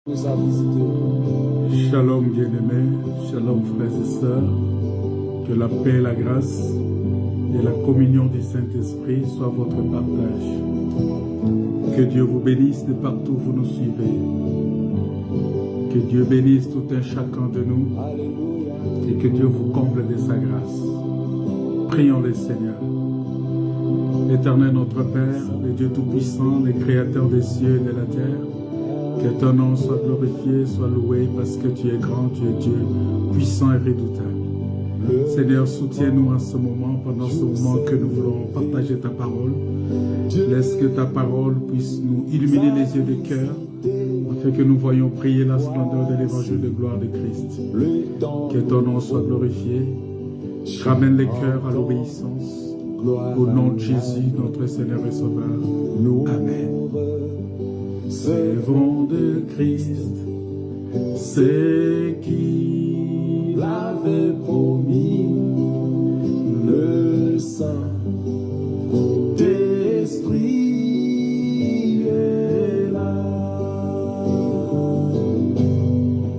nous a visités. Shalom bien-aimés, shalom frères et sœurs, que la paix, la grâce et la communion du Saint-Esprit soient votre partage. Que Dieu vous bénisse de partout où vous nous suivez. Que Dieu bénisse tout un chacun de nous. Alléluia. Et que Dieu vous comble de sa grâce. Prions le Seigneur. Éternel notre Père, le Dieu Tout-Puissant, le Créateur des cieux et de la terre, que ton nom soit glorifié, soit loué, parce que tu es grand, tu es Dieu, puissant et redoutable. Seigneur, soutiens-nous en ce moment, pendant ce moment que nous voulons partager ta parole. Laisse que ta parole puisse nous illuminer les yeux du cœur, afin que nous voyions briller la splendeur de l'évangile de gloire de Christ. Que ton nom soit glorifié. Ramène les cœurs à l'obéissance. Au nom de Jésus, notre Seigneur et Sauveur. Amen. Servons de Christ, c'est qui l'avait promis, le Saint-Esprit est là.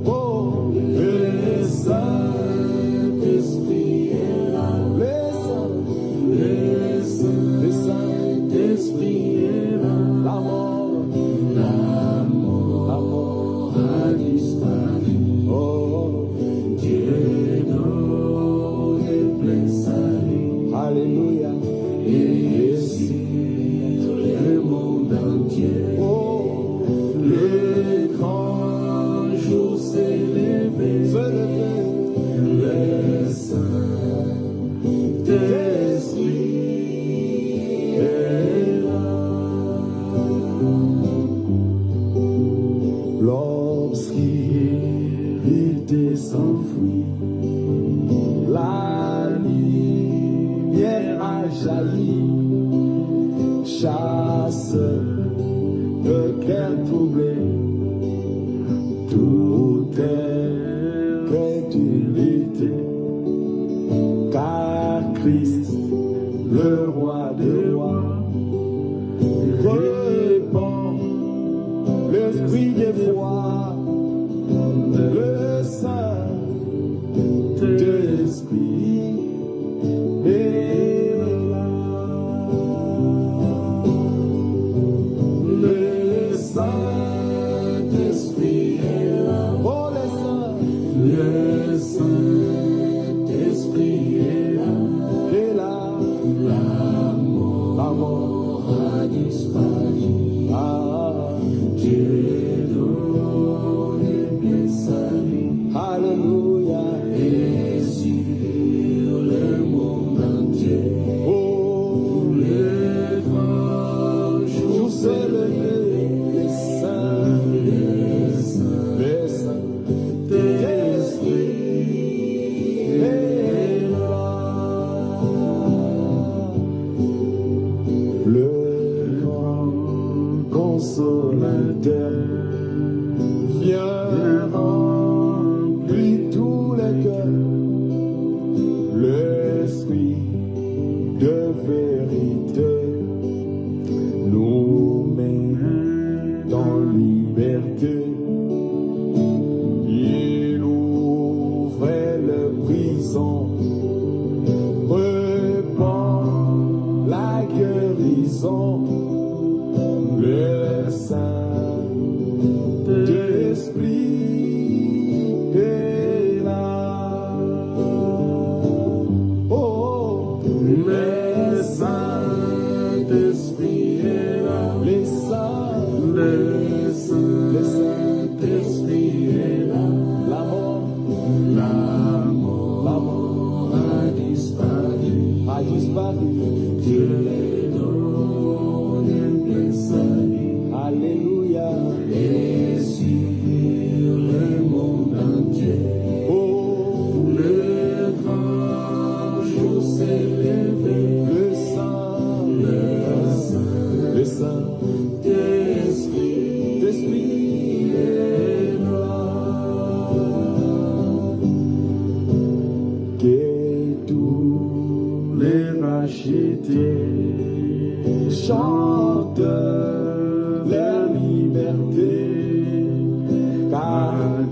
Oh, le Saint-Esprit est là. Le Saint-Esprit est là. La mort a disparu. Oh, Dieu donne plein salut. Alléluia. Et ici, le monde entier. Oh, le grand jour s'est levé. Le Saint-Esprit est là. Lorsqu'il s'enfuit, la lumière a jailli, chasse le cœur troublé, toute crédulité, car Christ, le roi des rois, répand l'esprit des foi. Le Saint-Esprit est là. Le Saint-Esprit est là. Oh, le Saint-Esprit est là.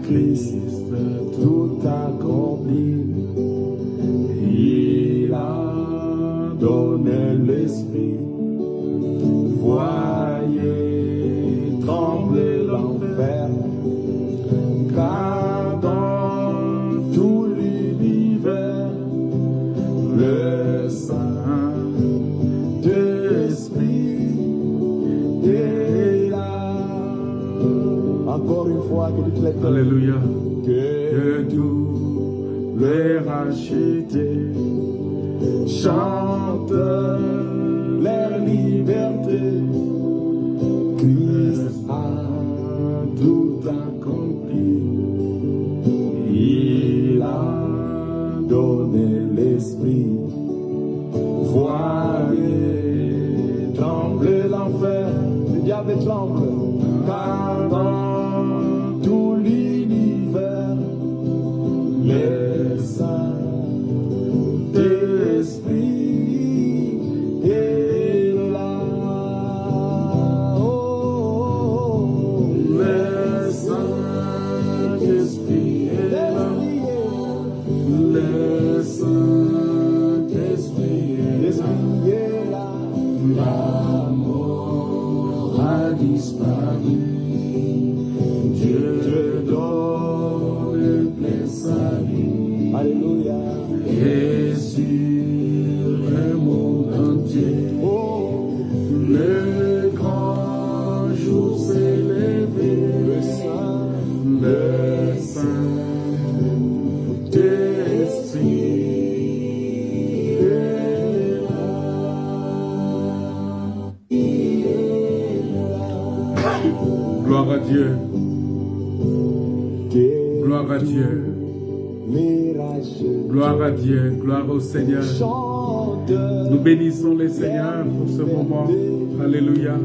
Christ tout accompli. Il a donné l'esprit. Voyez trembler l'enfer, car dans tout l'univers, le Saint-Esprit est là. Encore une fois, que tu te Alléluia. que tous les rachetés chantent leur liberté. Christ a tout accompli. Il a donné l'esprit. Voyez trembler l'enfer, le diable tremble, car dans tout l'univers, les Saint-Esprit est là. Oh, le Saint-Esprit est là. Le Saint-Esprit est là. La mort a disparu. Dieu donne plein salut. Alléluia. Et sur le monde entier, oh, le grand jour s'est levé. Le Saint-Esprit est là. Gloire à Dieu. Gloire à Dieu. Gloire à Dieu. Gloire au Seigneur. Nous bénissons le Seigneur pour ce moment. Alléluia.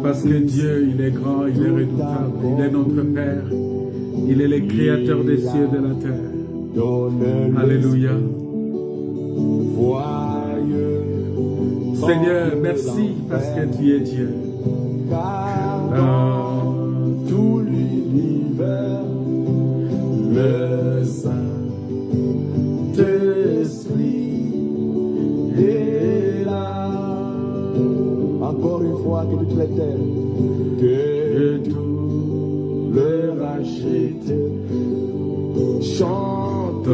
Parce que Dieu, il est grand, il est redoutable. Il est notre Père. Il est le créateur des cieux et de la terre. Alléluia. Seigneur, merci parce que tu es Dieu. Tout l'univers, le Saint-Esprit est là. Encore une fois, que tu l'éternel, que tous les rachetés chantent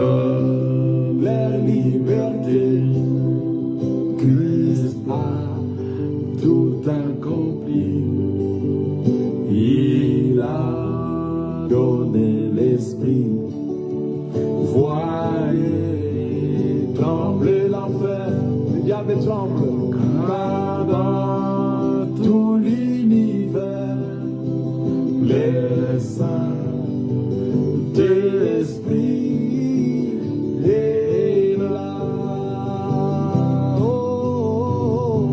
leur liberté. Christ a tout accompli. Il a donné l'esprit. Voyez trembler l'enfer, le diable tremble, car dans tout l'univers, les Saint-Esprit est là. Oh,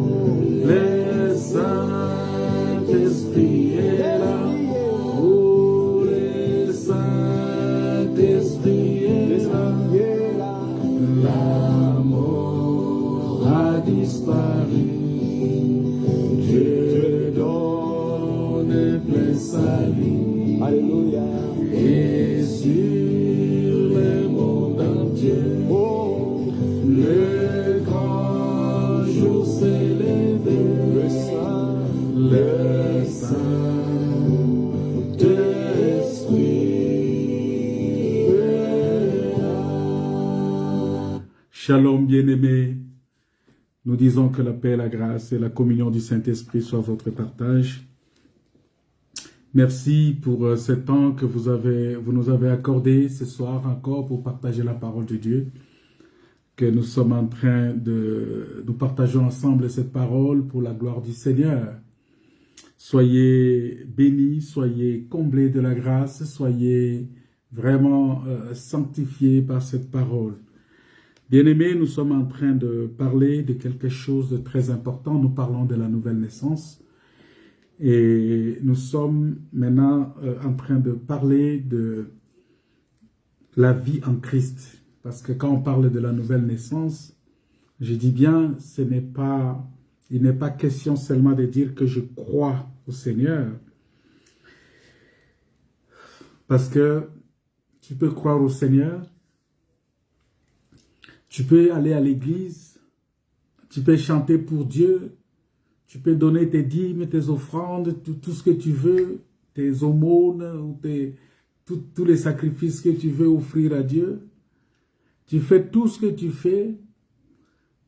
les Saint-Esprit est là. Oh, les Saint-Esprit est là. La mort a disparu. Dieu donne plein salut. Alléluia. Et sur le monde entier, oh, le grand jour s'est levé. Le Saint-Esprit est là. Shalom bien-aimés. Nous disons que la paix, la grâce et la communion du Saint-Esprit soient votre partage. Merci pour ce temps que vous nous avez accordé ce soir encore pour partager la parole de Dieu. Que nous sommes en train nous partageons ensemble cette parole pour la gloire du Seigneur. Soyez bénis, soyez comblés de la grâce, soyez vraiment sanctifiés par cette parole. Bien-aimés, nous sommes en train de parler de quelque chose de très important. Nous parlons de la nouvelle naissance. Et nous sommes maintenant en train de parler de la vie en Christ. Parce que quand on parle de la nouvelle naissance, je dis bien, il n'est pas question seulement de dire que je crois au Seigneur. Parce que tu peux croire au Seigneur, tu peux aller à l'église, tu peux chanter pour Dieu, tu peux donner tes dîmes, tes offrandes, tout ce que tu veux, tes aumônes, ou tous les sacrifices que tu veux offrir à Dieu. Tu fais tout ce que tu fais,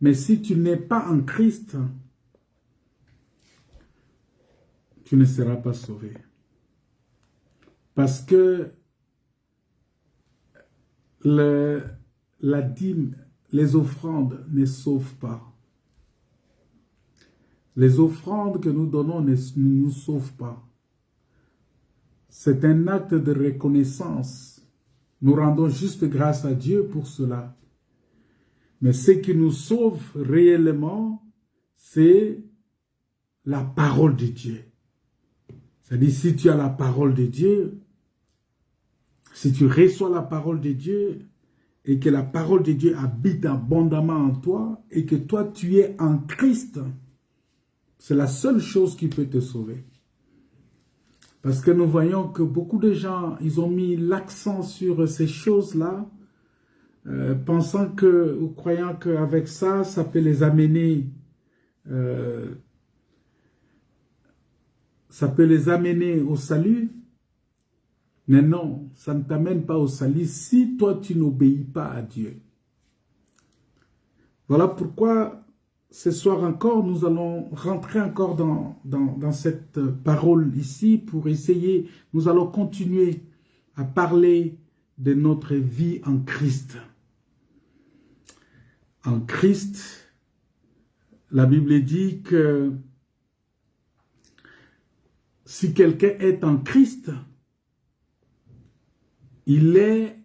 mais si tu n'es pas en Christ, tu ne seras pas sauvé. Parce que la dîme, les offrandes ne sauvent pas. Les offrandes que nous donnons ne nous sauvent pas. C'est un acte de reconnaissance. Nous rendons juste grâce à Dieu pour cela. Mais ce qui nous sauve réellement, c'est la parole de Dieu. C'est-à-dire, si tu as la parole de Dieu, si tu reçois la parole de Dieu, et que la parole de Dieu habite abondamment en toi, et que toi tu es en Christ, c'est la seule chose qui peut te sauver. Parce que nous voyons que beaucoup de gens, ils ont mis l'accent sur ces choses-là, pensant que, ou croyant qu'avec ça, ça peut les amener, au salut. Mais non, ça ne t'amène pas au salut si toi tu n'obéis pas à Dieu. Voilà pourquoi ce soir encore, nous allons rentrer encore dans cette parole ici pour essayer, nous allons continuer à parler de notre vie en Christ. En Christ, la Bible dit que si quelqu'un est en Christ, il est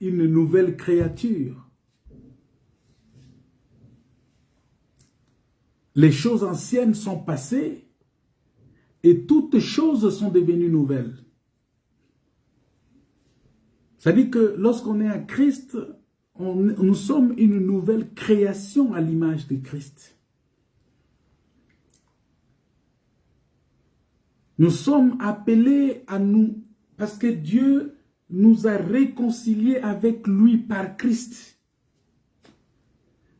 une nouvelle créature. Les choses anciennes sont passées et toutes choses sont devenues nouvelles. C'est-à-dire que lorsqu'on est en Christ, nous sommes une nouvelle création à l'image de Christ. Nous sommes appelés à nous, parce que Dieu nous a réconciliés avec lui par Christ.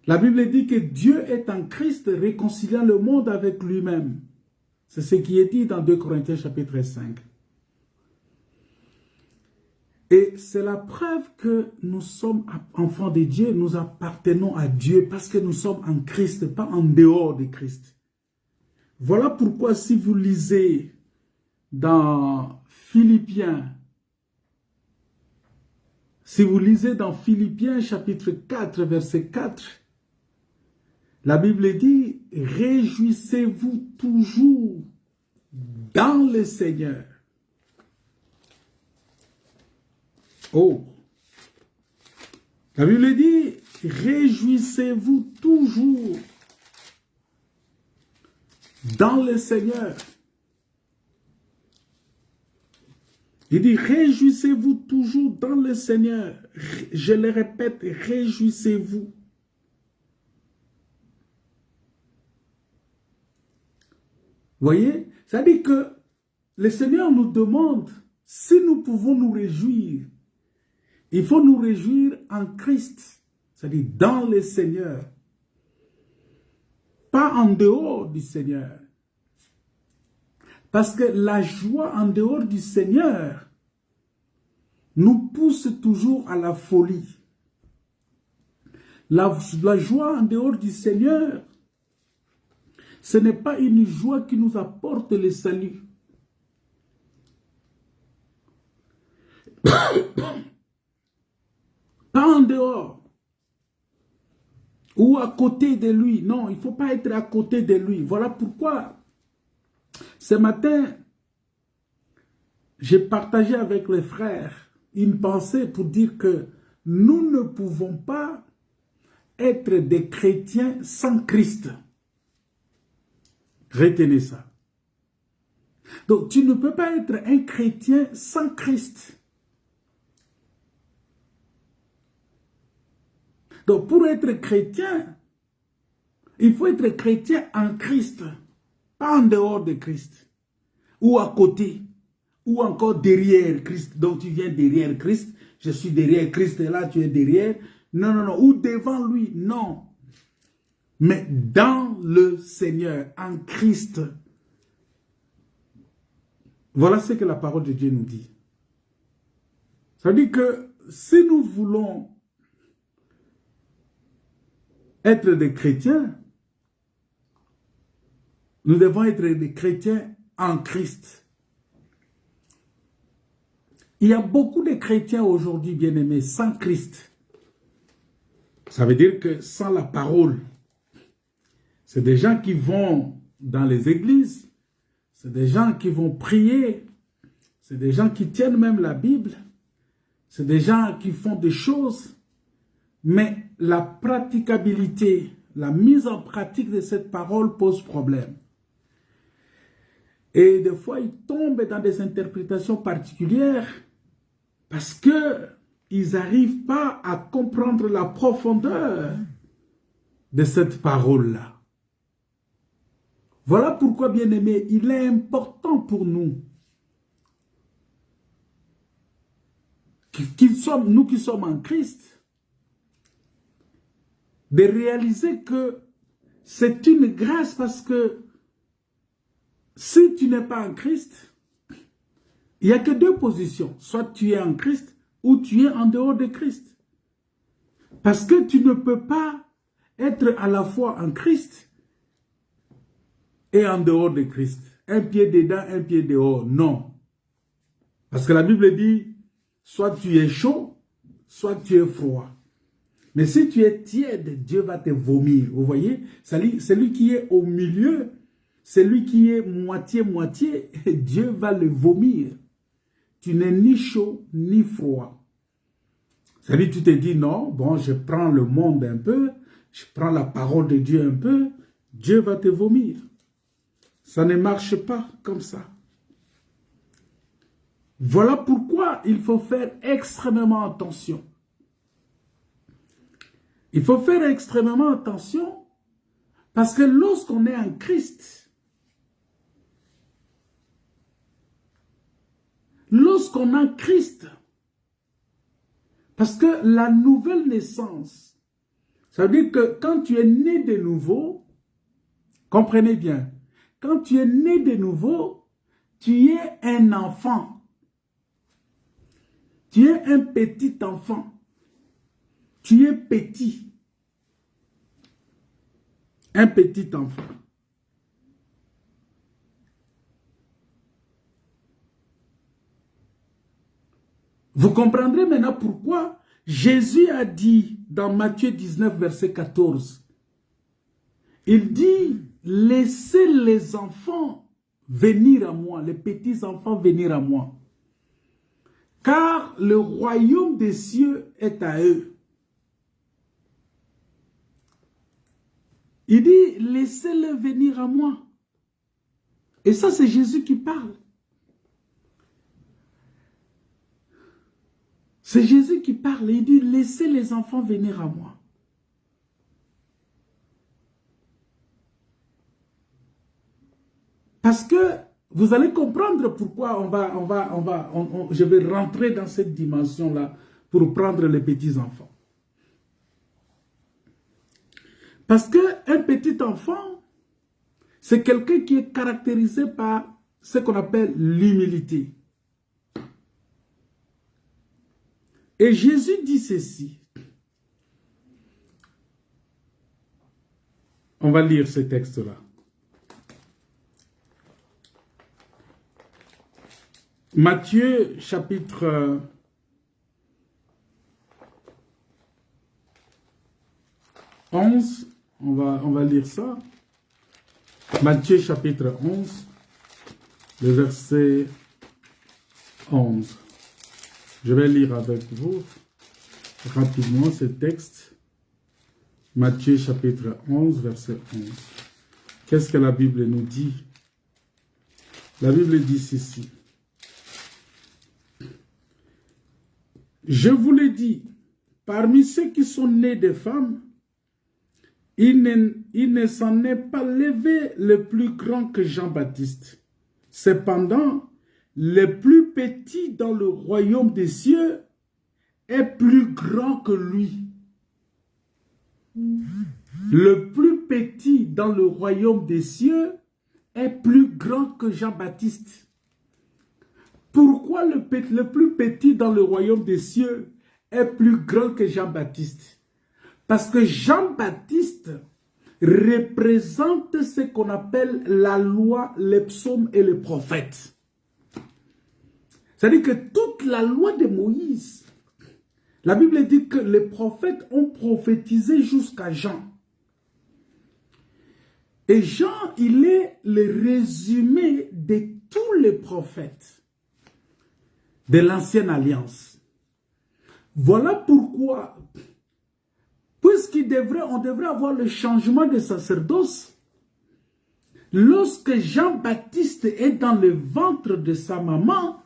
La Bible dit que Dieu est en Christ réconciliant le monde avec lui-même. C'est ce qui est dit dans 2 Corinthiens chapitre 5. Et c'est la preuve que nous sommes enfants de Dieu, nous appartenons à Dieu parce que nous sommes en Christ, pas en dehors de Christ. Voilà pourquoi si vous lisez dans Philippiens, chapitre 4, verset 4, la Bible dit, réjouissez-vous toujours dans le Seigneur. Oh, la Bible dit, réjouissez-vous toujours dans le Seigneur. Il dit, réjouissez-vous toujours dans le Seigneur. Je le répète, réjouissez-vous. Voyez, c'est-à-dire que le Seigneur nous demande si nous pouvons nous réjouir. Il faut nous réjouir en Christ, c'est-à-dire dans le Seigneur. Pas en dehors du Seigneur. Parce que la joie en dehors du Seigneur nous pousse toujours à la folie. La joie en dehors du Seigneur, ce n'est pas une joie qui nous apporte le salut. Pas en dehors. Ou à côté de lui. Non, il ne faut pas être à côté de lui. Voilà pourquoi, ce matin, j'ai partagé avec les frères une pensée pour dire que nous ne pouvons pas être des chrétiens sans Christ. Retenez ça. Donc, tu ne peux pas être un chrétien sans Christ. Donc, pour être chrétien, il faut être chrétien en Christ, pas en dehors de Christ, ou à côté, ou encore derrière Christ. Donc tu viens derrière Christ, je suis derrière Christ et là tu es derrière. Non, non, non, ou devant lui, non. Mais dans le Seigneur, en Christ. Voilà ce que la parole de Dieu nous dit. Ça veut dire que si nous voulons être des chrétiens, nous devons être des chrétiens en Christ. Il y a beaucoup de chrétiens aujourd'hui, bien-aimés, sans Christ. Ça veut dire que sans la parole, c'est des gens qui vont dans les églises, c'est des gens qui vont prier, c'est des gens qui tiennent même la Bible, c'est des gens qui font des choses, mais la praticabilité, la mise en pratique de cette parole pose problème. Et des fois, ils tombent dans des interprétations particulières parce qu'ils n'arrivent pas à comprendre la profondeur de cette parole-là. Voilà pourquoi, bien-aimés, il est important pour nous, nous qui sommes en Christ, de réaliser que c'est une grâce parce que si tu n'es pas en Christ, il n'y a que deux positions. Soit tu es en Christ ou tu es en dehors de Christ. Parce que tu ne peux pas être à la fois en Christ et en dehors de Christ. Un pied dedans, un pied dehors. Non. Parce que la Bible dit, soit tu es chaud, soit tu es froid. Mais si tu es tiède, Dieu va te vomir. Vous voyez? Celui qui est au milieu, celui qui est moitié-moitié, Dieu va le vomir. Tu n'es ni chaud, ni froid. C'est-à-dire, tu te dis, non, bon, je prends le monde un peu, je prends la parole de Dieu un peu, Dieu va te vomir. Ça ne marche pas comme ça. Voilà pourquoi il faut faire extrêmement attention. Il faut faire extrêmement attention parce que lorsqu'on est en Christ, lorsqu'on a Christ, parce que la nouvelle naissance, ça veut dire que quand tu es né de nouveau, comprenez bien, quand tu es né de nouveau, tu es un enfant. Tu es un petit enfant. Tu es petit. Un petit enfant. Vous comprendrez maintenant pourquoi Jésus a dit dans Matthieu 19, verset 14, il dit, laissez les enfants venir à moi, les petits enfants venir à moi, car le royaume des cieux est à eux. Il dit, laissez-les venir à moi. Et ça, c'est Jésus qui parle. C'est Jésus qui parle. Il dit, laissez les enfants venir à moi. Parce que vous allez comprendre pourquoi je vais rentrer dans cette dimension-là pour prendre les petits-enfants. Parce qu'un petit enfant, c'est quelqu'un qui est caractérisé par ce qu'on appelle l'humilité. Et Jésus dit ceci. On va lire ce texte-là. Matthieu chapitre 11, on va lire ça. Matthieu chapitre 11, le verset 11. Je vais lire avec vous rapidement ce texte. Matthieu chapitre 11, verset 11. Qu'est-ce que la Bible nous dit? La Bible dit ceci. Je vous l'ai dit, parmi ceux qui sont nés de femmes, il ne s'en est pas levé le plus grand que Jean-Baptiste. Cependant, le plus petit dans le royaume des cieux est plus grand que lui. Le plus petit dans le royaume des cieux est plus grand que Jean-Baptiste. Pourquoi le plus petit dans le royaume des cieux est plus grand que Jean-Baptiste? Parce que Jean-Baptiste représente ce qu'on appelle la loi, les psaumes et les prophètes. C'est-à-dire que toute la loi de Moïse, la Bible dit que les prophètes ont prophétisé jusqu'à Jean. Et Jean, il est le résumé de tous les prophètes de l'ancienne alliance. Voilà pourquoi, on devrait avoir le changement de sacerdoce, lorsque Jean-Baptiste est dans le ventre de sa maman,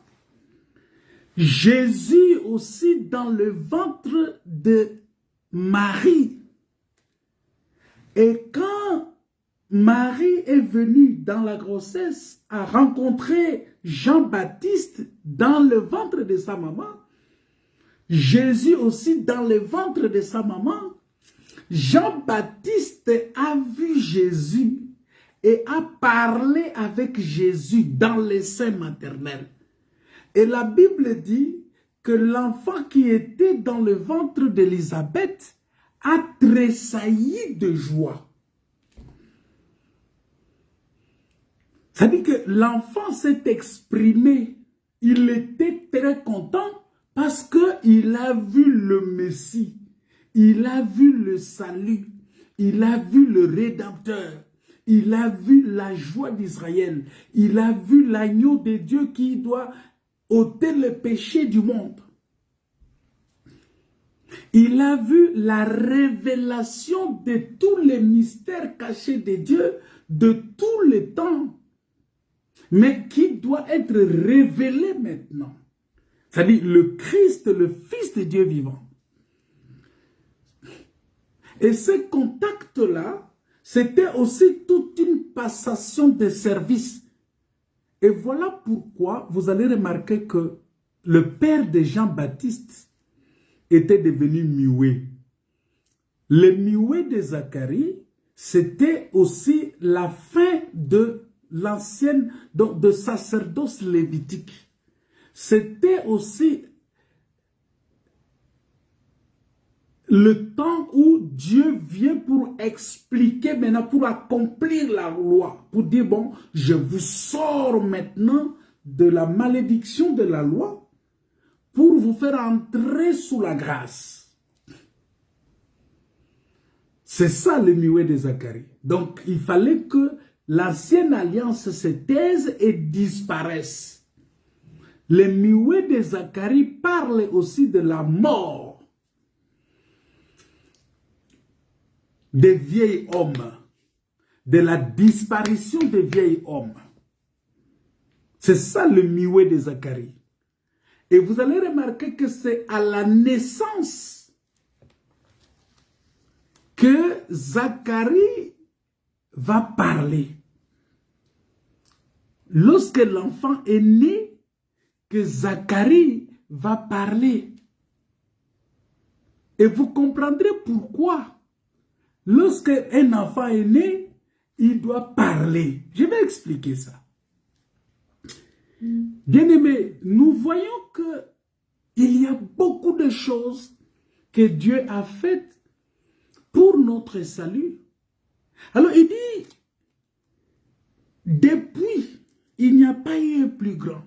Jésus aussi dans le ventre de Marie. Et quand Marie est venue dans la grossesse à rencontrer Jean-Baptiste dans le ventre de sa maman, Jésus aussi dans le ventre de sa maman, Jean-Baptiste a vu Jésus et a parlé avec Jésus dans le sein maternel. Et la Bible dit que l'enfant qui était dans le ventre d'Élisabeth a tressailli de joie. Ça dit que l'enfant s'est exprimé. Il était très content parce qu'il a vu le Messie. Il a vu le salut. Il a vu le Rédempteur. Il a vu la joie d'Israël. Il a vu l'agneau de Dieu qui doit ôter le péché du monde. Il a vu la révélation de tous les mystères cachés de Dieu de tous les temps, mais qui doit être révélé maintenant. C'est-à-dire le Christ, le Fils de Dieu vivant. Et ce contact-là, c'était aussi toute une passation de service. Et voilà pourquoi vous allez remarquer que le père de Jean-Baptiste était devenu muet. Le muet de Zacharie, c'était aussi la fin de l'ancienne, de sacerdoce lévitique. C'était aussi le temps où Dieu vient pour expliquer maintenant, pour accomplir la loi, pour dire, bon, je vous sors maintenant de la malédiction de la loi pour vous faire entrer sous la grâce. C'est ça le muet de Zacharie. Donc, il fallait que l'ancienne alliance se taise et disparaisse. Le muet de Zacharie parle aussi de la mort des vieils hommes, de la disparition des vieils hommes. C'est ça le muet de Zacharie. Et vous allez remarquer que c'est à la naissance que Zacharie va parler. Lorsque l'enfant est né, que Zacharie va parler. Et vous comprendrez pourquoi. Lorsque un enfant est né, il doit parler. Je vais expliquer ça. Bien-aimés, nous voyons qu'il y a beaucoup de choses que Dieu a faites pour notre salut. Alors il dit, depuis, il n'y a pas eu un plus grand.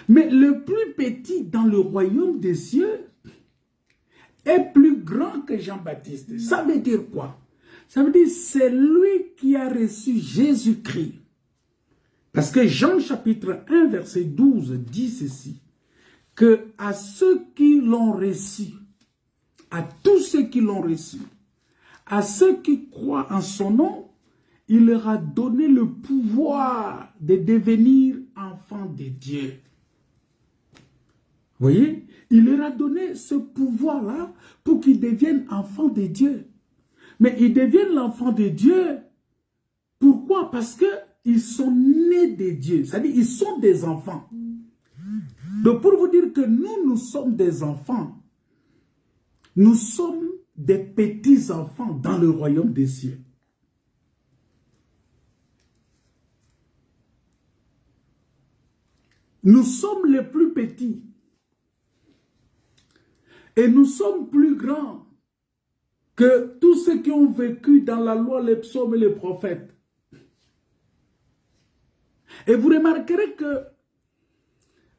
Mais le plus petit dans le royaume des cieux est plus grand que Jean-Baptiste. Ça veut dire quoi? Ça veut dire c'est lui qui a reçu Jésus-Christ. Parce que Jean chapitre 1 verset 12 dit ceci, que à ceux qui l'ont reçu, à tous ceux qui l'ont reçu, à ceux qui croient en son nom, il leur a donné le pouvoir de devenir enfants de Dieu. Vous voyez? Il leur a donné ce pouvoir-là pour qu'ils deviennent enfants de Dieu. Mais ils deviennent l'enfant de Dieu. Pourquoi? Parce que ils sont nés de Dieu. C'est-à-dire, ils sont des enfants. Donc, pour vous dire que nous sommes des enfants, nous sommes des petits-enfants dans le royaume des cieux. Nous sommes les plus petits. Et nous sommes plus grands que tous ceux qui ont vécu dans la loi, les psaumes et les prophètes. Et vous remarquerez que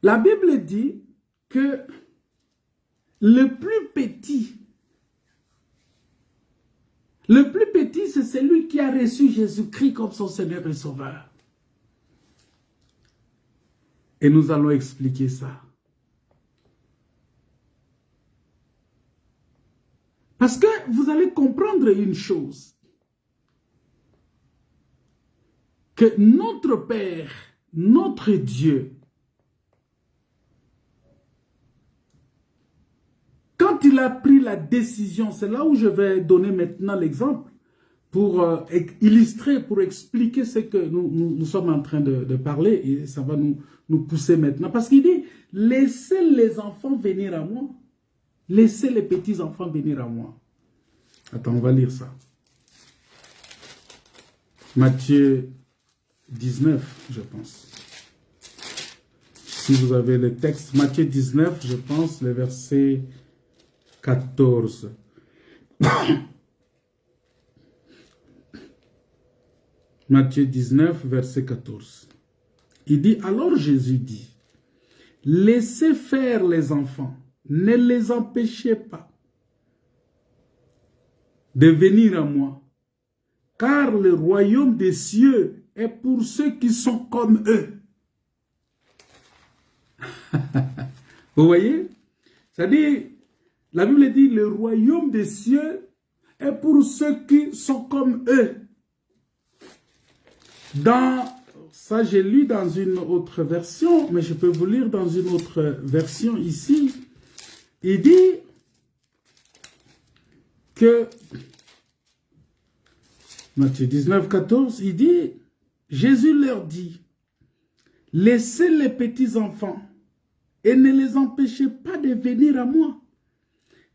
la Bible dit que le plus petit, c'est celui qui a reçu Jésus-Christ comme son Seigneur et Sauveur. Et nous allons expliquer ça. Parce que vous allez comprendre une chose. Que notre Père, notre Dieu, quand il a pris la décision, c'est là où je vais donner maintenant l'exemple pour illustrer, pour expliquer ce que nous sommes en train de parler, et ça va nous pousser maintenant. Parce qu'il dit, laissez les enfants venir à moi. Laissez les petits-enfants venir à moi. Attends, on va lire ça. Matthieu 19, je pense. Si vous avez le texte, Matthieu 19, je pense, le verset 14. Matthieu 19, verset 14. Il dit, alors Jésus dit, laissez faire les enfants, ne les empêchez pas de venir à moi, car le royaume des cieux est pour ceux qui sont comme eux. Vous voyez? C'est-à-dire, la Bible dit, le royaume des cieux est pour ceux qui sont comme eux. Ça, j'ai lu dans une autre version, mais je peux vous lire dans une autre version ici. Il dit que, Matthieu 19, 14, il dit, Jésus leur dit, laissez les petits-enfants et ne les empêchez pas de venir à moi,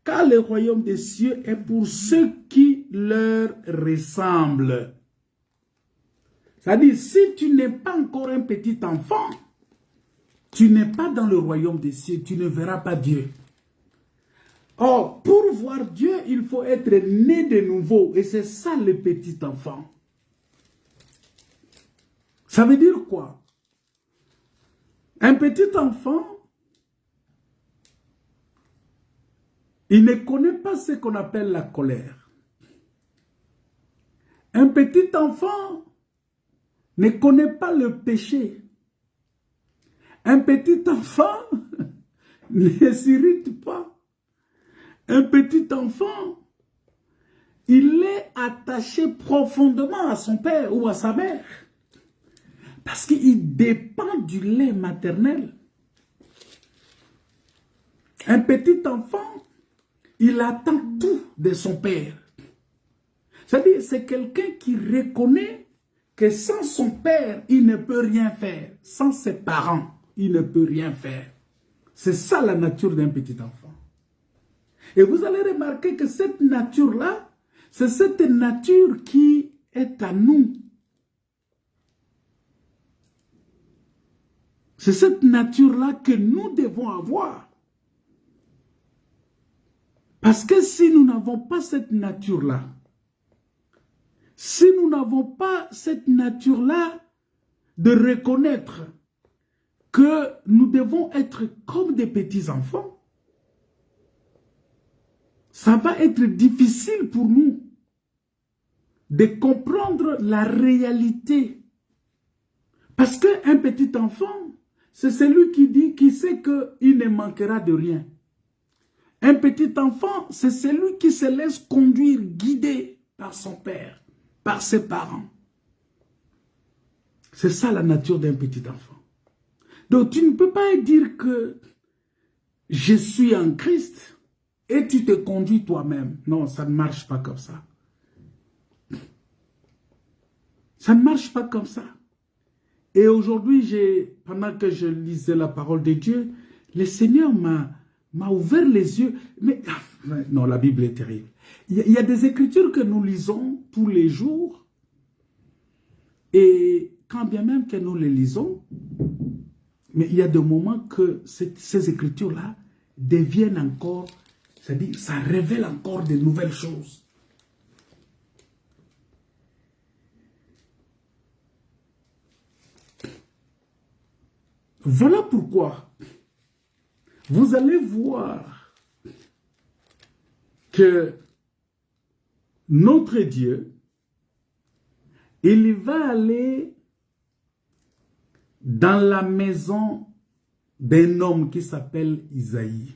car le royaume des cieux est pour ceux qui leur ressemblent. C'est-à-dire, si tu n'es pas encore un petit enfant, tu n'es pas dans le royaume des cieux, tu ne verras pas Dieu. Or, pour voir Dieu, il faut être né de nouveau. Et c'est ça le petit enfant. Ça veut dire quoi? Un petit enfant, il ne connaît pas ce qu'on appelle la colère. Un petit enfant ne connaît pas le péché. Un petit enfant ne s'irrite pas. Un petit enfant, il est attaché profondément à son père ou à sa mère. Parce qu'il dépend du lait maternel. Un petit enfant, il attend tout de son père. C'est-à-dire, c'est quelqu'un qui reconnaît que sans son père, il ne peut rien faire. Sans ses parents, il ne peut rien faire. C'est ça la nature d'un petit enfant. Et vous allez remarquer que cette nature-là, c'est cette nature qui est à nous. C'est cette nature-là que nous devons avoir. Parce que si nous n'avons pas cette nature-là, si nous n'avons pas cette nature-là de reconnaître que nous devons être comme des petits-enfants, ça va être difficile pour nous de comprendre la réalité. Parce qu'un petit enfant, c'est celui qui sait qu'il ne manquera de rien. Un petit enfant, c'est celui qui se laisse conduire, guider par son père, par ses parents. C'est ça la nature d'un petit enfant. Donc tu ne peux pas dire que je suis en Christ et tu te conduis toi-même. Non, ça ne marche pas comme ça. Ça ne marche pas comme ça. Et aujourd'hui, pendant que je lisais la parole de Dieu, le Seigneur m'a ouvert les yeux. Mais non, la Bible est terrible. Il y a des écritures que nous lisons tous les jours. Et quand bien même que nous les lisons, mais il y a des moments que ces écritures-là deviennent encore, c'est-à-dire ça révèle encore de nouvelles choses. Voilà pourquoi vous allez voir que notre Dieu, il va aller dans la maison d'un homme qui s'appelle Isaïe.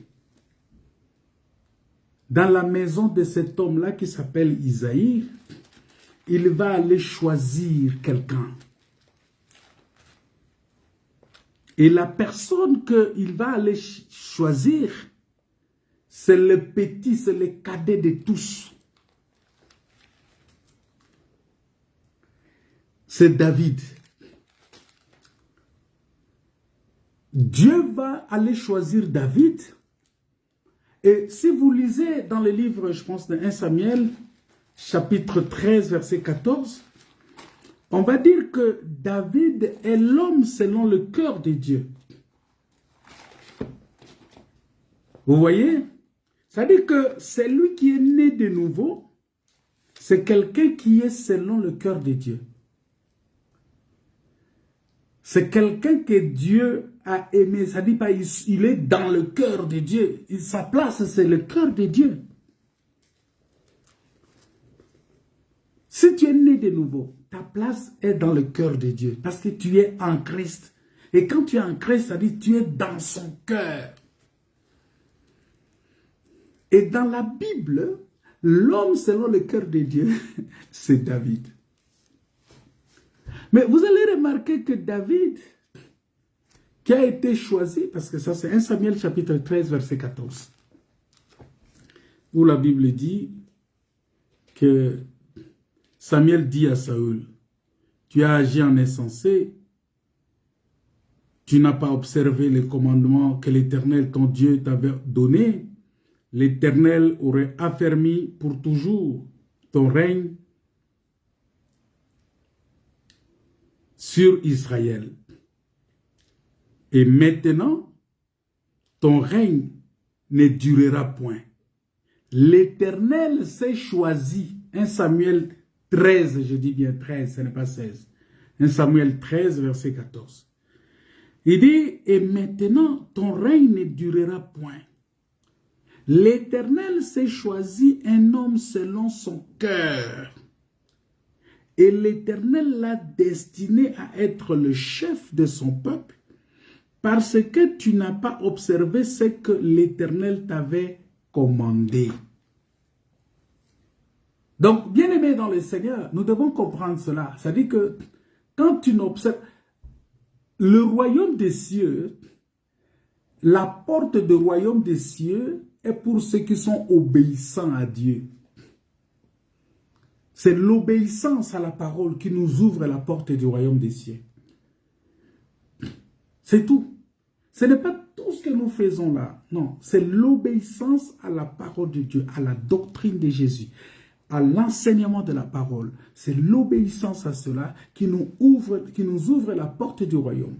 Dans la maison de cet homme-là qui s'appelle Isaïe, il va aller choisir quelqu'un. Et la personne qu'il va aller choisir, c'est le petit, c'est le cadet de tous. C'est David. Dieu va aller choisir David. Et si vous lisez dans le livre, je pense, de 1 Samuel, chapitre 13, verset 14, on va dire que David est l'homme selon le cœur de Dieu. Vous voyez? C'est-à-dire que c'est lui qui est né de nouveau, c'est quelqu'un qui est selon le cœur de Dieu. C'est quelqu'un que Dieu a aimé. Ça dit pas, il est dans le cœur de Dieu. Sa place, c'est le cœur de Dieu. Si tu es né de nouveau, ta place est dans le cœur de Dieu. Parce que tu es en Christ. Et quand tu es en Christ, ça dit tu es dans son cœur. Et dans la Bible, l'homme selon le cœur de Dieu, c'est David. Mais vous allez remarquer que David, qui a été choisi, parce que ça c'est 1 Samuel chapitre 13, verset 14, où la Bible dit que Samuel dit à Saül, tu as agi en insensé, tu n'as pas observé les commandements que l'Éternel, ton Dieu, t'avait donnés. L'Éternel aurait affermi pour toujours ton règne sur Israël. Et maintenant, ton règne ne durera point. L'Éternel s'est choisi. 1 Samuel 13, je dis bien 13, ce n'est pas 16. 1 Samuel 13, verset 14. Il dit, et maintenant, ton règne ne durera point. L'Éternel s'est choisi un homme selon son cœur. Et l'Éternel l'a destiné à être le chef de son peuple parce que tu n'as pas observé ce que l'Éternel t'avait commandé. Donc, bien-aimés dans le Seigneur, nous devons comprendre cela. C'est-à-dire que quand tu n'observes le royaume des cieux, la porte du royaume des cieux est pour ceux qui sont obéissants à Dieu. C'est l'obéissance à la parole qui nous ouvre la porte du royaume des cieux. C'est tout. Ce n'est pas tout ce que nous faisons là. Non, c'est l'obéissance à la parole de Dieu, à la doctrine de Jésus, à l'enseignement de la parole. C'est l'obéissance à cela qui nous ouvre la porte du royaume.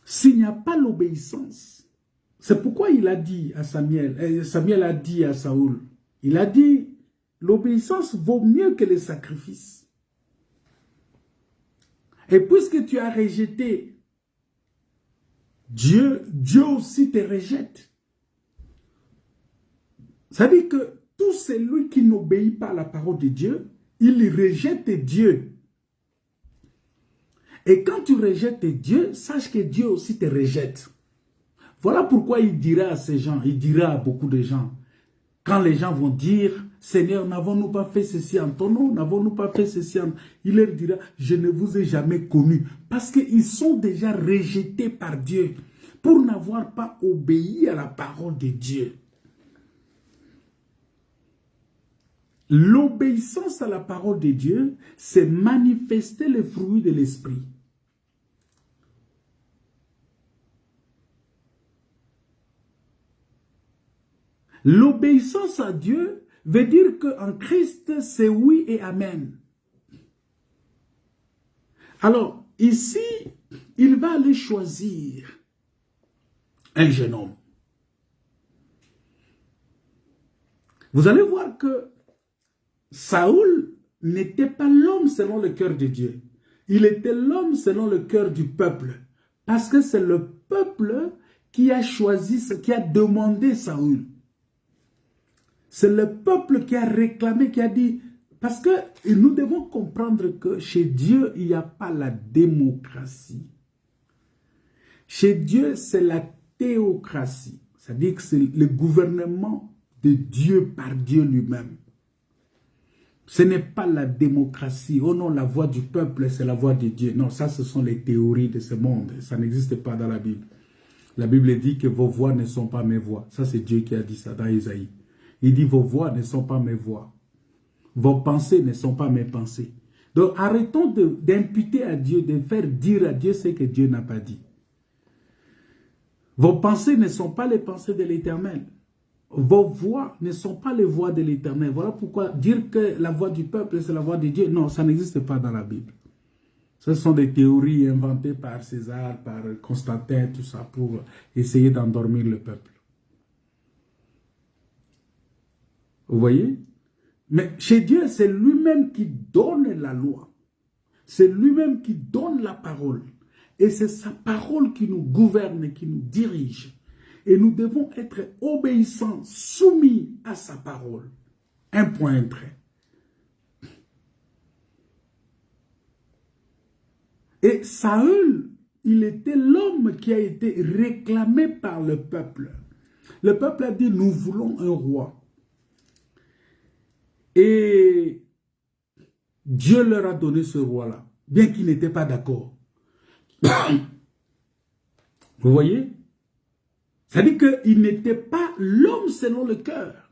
S'il n'y a pas l'obéissance, c'est pourquoi il a dit à Samuel, Samuel a dit à Saül, il a dit, l'obéissance vaut mieux que les sacrifices. Et puisque tu as rejeté Dieu, Dieu aussi te rejette. Ça veut dire que tout celui qui n'obéit pas à la parole de Dieu, il rejette Dieu. Et quand tu rejettes Dieu, sache que Dieu aussi te rejette. Voilà pourquoi il dira à ces gens, il dira à beaucoup de gens, quand les gens vont dire, Seigneur, n'avons-nous pas fait ceci en ton nom? N'avons-nous pas fait ceci en... Il leur dira, je ne vous ai jamais connus. Parce qu'ils sont déjà rejetés par Dieu pour n'avoir pas obéi à la parole de Dieu. L'obéissance à la parole de Dieu, c'est manifester les fruits de l'esprit. L'obéissance à Dieu veut dire qu'en Christ, c'est oui et amen. Alors, ici, il va aller choisir un jeune homme. Vous allez voir que Saül n'était pas l'homme selon le cœur de Dieu. Il était l'homme selon le cœur du peuple. Parce que c'est le peuple qui a choisi, qui a demandé Saül. C'est le peuple qui a réclamé, qui a dit... Parce que nous devons comprendre que chez Dieu, il n'y a pas la démocratie. Chez Dieu, c'est la théocratie. C'est-à-dire que c'est le gouvernement de Dieu par Dieu lui-même. Ce n'est pas la démocratie. Oh non, la voix du peuple, c'est la voix de Dieu. Non, ça, ce sont les théories de ce monde. Ça n'existe pas dans la Bible. La Bible dit que vos voix ne sont pas mes voix. Ça, c'est Dieu qui a dit ça dans Isaïe. Il dit, vos voix ne sont pas mes voix. Vos pensées ne sont pas mes pensées. Donc, arrêtons d'imputer à Dieu, de faire dire à Dieu ce que Dieu n'a pas dit. Vos pensées ne sont pas les pensées de l'Éternel. Vos voix ne sont pas les voix de l'Éternel. Voilà pourquoi dire que la voix du peuple, c'est la voix de Dieu. Non, ça n'existe pas dans la Bible. Ce sont des théories inventées par César, par Constantin, tout ça, pour essayer d'endormir le peuple. Vous voyez? Mais chez Dieu, c'est lui-même qui donne la loi. C'est lui-même qui donne la parole. Et c'est sa parole qui nous gouverne et qui nous dirige. Et nous devons être obéissants, soumis à sa parole. Un point, un trait. Et Saül, il était l'homme qui a été réclamé par le peuple. Le peuple a dit, nous voulons un roi. Et Dieu leur a donné ce roi-là, bien qu'ils n'étaient pas d'accord. Vous voyez? C'est-à-dire qu'il n'était pas l'homme selon le cœur.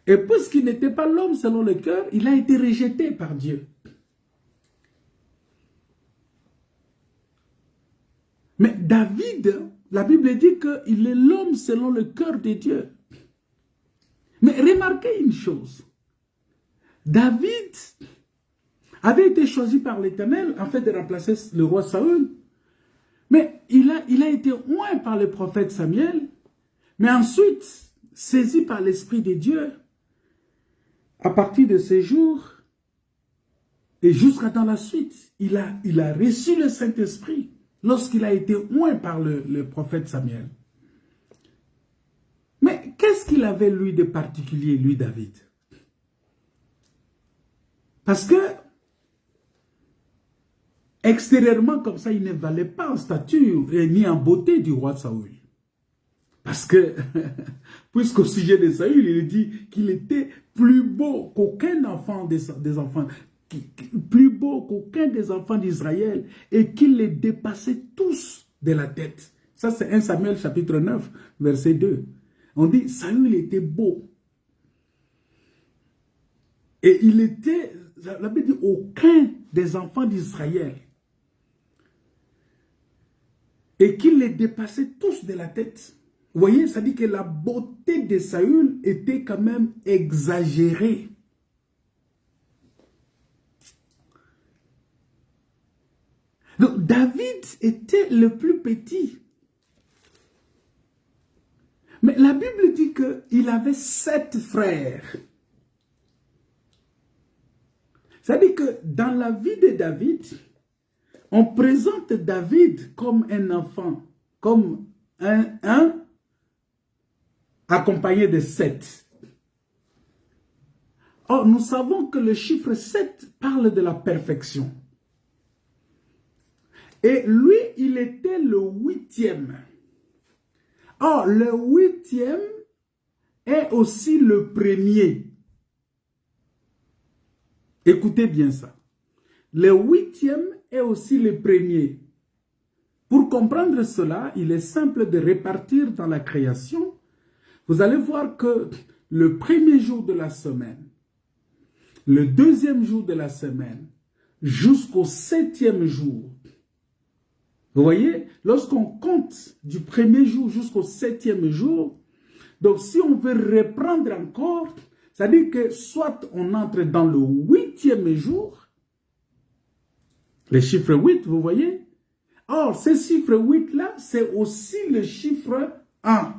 Et puisqu'il n'était pas l'homme selon le cœur, il a été rejeté par Dieu. Mais David, la Bible dit qu'il est l'homme selon le cœur de Dieu. Mais remarquez une chose. David avait été choisi par l'Éternel en fait de remplacer le roi Saül. Mais il a été oint par le prophète Samuel. Mais ensuite, saisi par l'Esprit de Dieu, à partir de ces jours, et jusqu'à dans la suite, il a reçu le Saint-Esprit lorsqu'il a été oint par le prophète Samuel. Mais qu'est-ce qu'il avait, lui, de particulier, lui, David? Parce que, extérieurement, comme ça, il ne valait pas en stature ni en beauté du roi Saül. Parce que, puisqu'au sujet de Saül, il dit qu'il était plus beau qu'aucun enfant des enfants, plus beau qu'aucun des enfants d'Israël, et qu'il les dépassait tous de la tête. Ça, c'est 1 Samuel chapitre 9, verset 2. On dit, Saül était beau. Et il était, la Bible dit, aucun des enfants d'Israël. Et qu'il les dépassait tous de la tête. Vous voyez, ça dit que la beauté de Saül était quand même exagérée. Donc, David était le plus petit. Mais la Bible dit qu'il avait 7 frères. C'est-à-dire que dans la vie de David, on présente David comme un enfant, comme un accompagné de 7. Or, nous savons que le chiffre 7 parle de la perfection. Et lui, il était le 8e. Or, le 8e est aussi le premier. Écoutez bien ça. Le 8e est aussi le premier. Pour comprendre cela, il est simple de répartir dans la création. Vous allez voir que le premier jour de la semaine, le deuxième jour de la semaine, jusqu'au 7e jour. Vous voyez, lorsqu'on compte du premier jour jusqu'au 7e jour, donc si on veut reprendre encore, ça veut dire que soit on entre dans le 8e jour, le chiffre 8, vous voyez. Or, ce chiffre 8-là, c'est aussi le chiffre 1.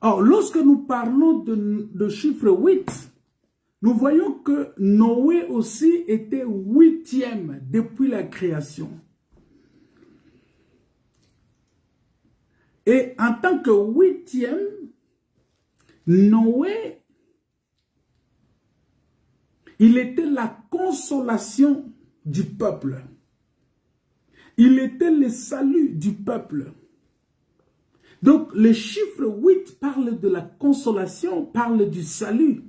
Or, lorsque nous parlons de chiffre 8, nous voyons que Noé aussi était 8e depuis la création. Et en tant que 8e, Noé, il était la consolation du peuple. Il était le salut du peuple. Donc, le chiffre 8 parle de la consolation, parle du salut.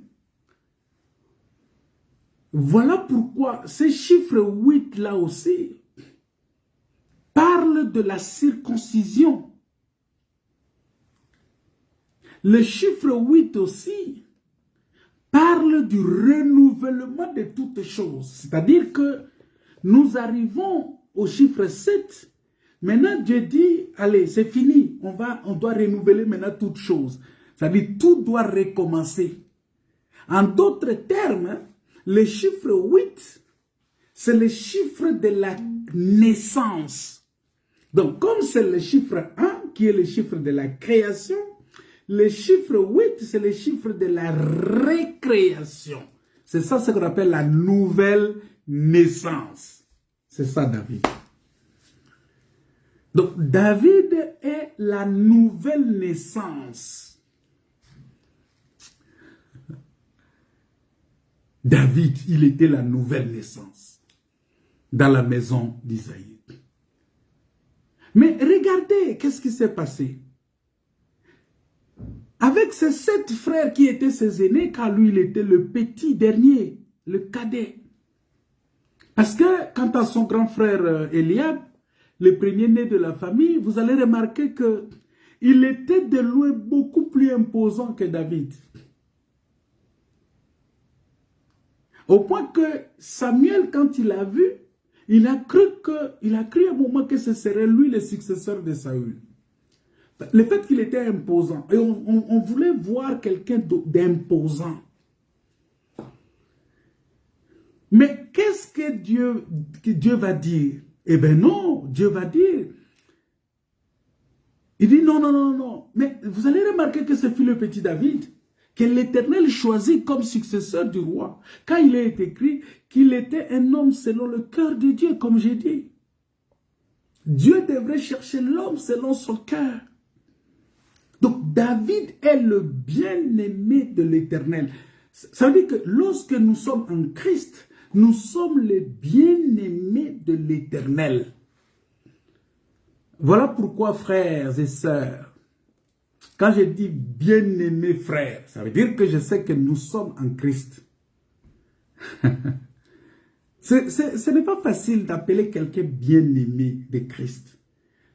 Voilà pourquoi ce chiffre 8 là aussi parle de la circoncision. Le chiffre 8 aussi parle du renouvellement de toutes choses. C'est-à-dire que nous arrivons au chiffre 7. Maintenant, Dieu dit, allez, c'est fini. On doit renouveler maintenant toutes choses. C'est-à-dire tout doit recommencer. En d'autres termes, le chiffre 8, c'est le chiffre de la naissance. Donc, comme c'est le chiffre 1, qui est le chiffre de la création, le chiffre 8, c'est le chiffre de la récréation. C'est ça ce qu'on appelle la nouvelle naissance. C'est ça, David. Donc, David est la nouvelle naissance. David, il était la nouvelle naissance dans la maison d'Isaïe. Mais regardez, qu'est-ce qui s'est passé? Avec ces 7 frères qui étaient ses aînés, car lui, il était le petit dernier, le cadet. Parce que, quant à son grand frère Eliab, le premier-né de la famille, vous allez remarquer qu'il était de loin beaucoup plus imposant que David. Au point que Samuel, quand il a vu, il a cru à un moment que ce serait lui le successeur de Saül. Le fait qu'il était imposant, et on voulait voir quelqu'un d'imposant. Mais qu'est-ce que Dieu va dire? Eh bien non, Dieu va dire. Il dit non, non, non, non. Mais vous allez remarquer que ce fut le petit David que l'Éternel choisit comme successeur du roi. Quand il est écrit qu'il était un homme selon le cœur de Dieu, comme j'ai dit. Dieu devrait chercher l'homme selon son cœur. Donc David est le bien-aimé de l'Éternel. Ça veut dire que lorsque nous sommes en Christ, nous sommes les bien-aimés de l'Éternel. Voilà pourquoi, frères et sœurs, quand je dis bien-aimés frères, ça veut dire que je sais que nous sommes en Christ. Ce n'est pas facile d'appeler quelqu'un bien-aimé de Christ.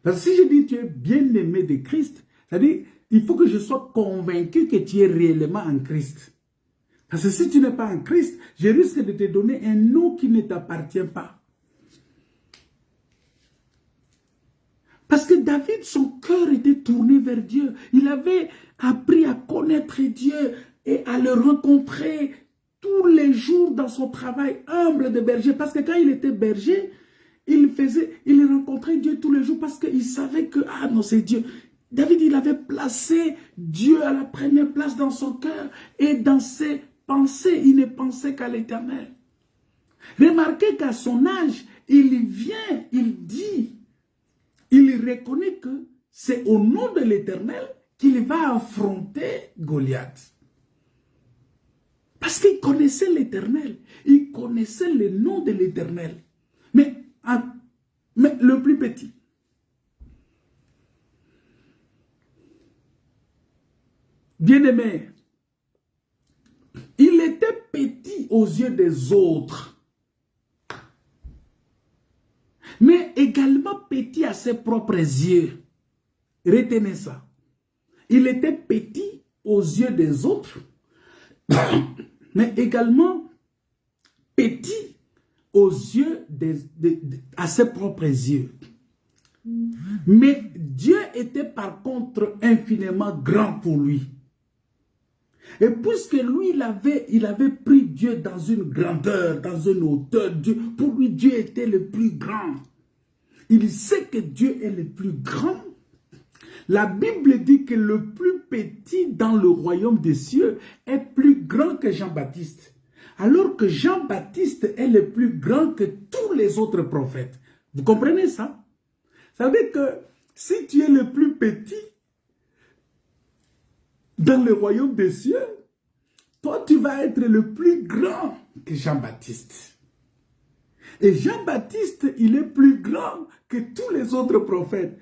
Parce que si je dis tu es bien-aimé de Christ, c'est-à-dire il faut que je sois convaincu que tu es réellement en Christ. Parce que si tu n'es pas en Christ, je risque de te donner un nom qui ne t'appartient pas. Parce que David, son cœur était tourné vers Dieu. Il avait appris à connaître Dieu et à le rencontrer tous les jours dans son travail humble de berger. Parce que quand il était berger, il rencontrait Dieu tous les jours parce qu'il savait que, ah non, c'est Dieu. David, il avait placé Dieu à la première place dans son cœur et dans ses pensées. Il ne pensait qu'à l'Éternel. Remarquez qu'à son âge, il vient, il dit, il reconnaît que c'est au nom de l'Éternel qu'il va affronter Goliath. Parce qu'il connaissait l'Éternel. Il connaissait le nom de l'Éternel. Mais le plus petit. Bien-aimé, il était petit aux yeux des autres, mais également petit à ses propres yeux. Retenez ça. il était petit aux yeux des autres, mais également petit aux yeux à ses propres yeux. Mais Dieu était par contre infiniment grand pour lui. Et puisque lui, il avait pris Dieu dans une grandeur, dans une hauteur, pour lui, Dieu était le plus grand. Il sait que Dieu est le plus grand. La Bible dit que le plus petit dans le royaume des cieux est plus grand que Jean-Baptiste. Alors que Jean-Baptiste est le plus grand que tous les autres prophètes. Vous comprenez ça? Ça veut dire que si tu es le plus petit dans le royaume des cieux, toi tu vas être le plus grand que Jean-Baptiste. Et Jean-Baptiste, il est plus grand que tous les autres prophètes.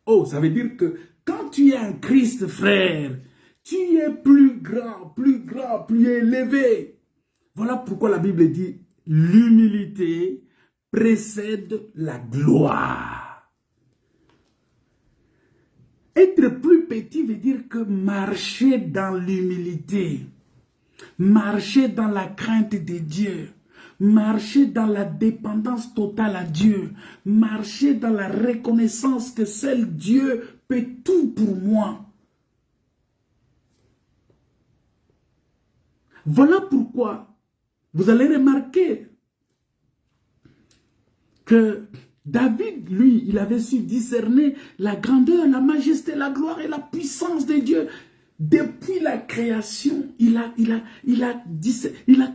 Oh, ça veut dire que quand tu es un Christ, frère, tu es plus grand, plus élevé. Voilà pourquoi la Bible dit, l'humilité précède la gloire. Être plus petit veut dire que marcher dans l'humilité, marcher dans la crainte de Dieu, marcher dans la dépendance totale à Dieu, marcher dans la reconnaissance que seul Dieu peut tout pour moi. Voilà pourquoi vous allez remarquer que David, lui, il avait su discerner la grandeur, la majesté, la gloire et la puissance de Dieu. Depuis la création, il a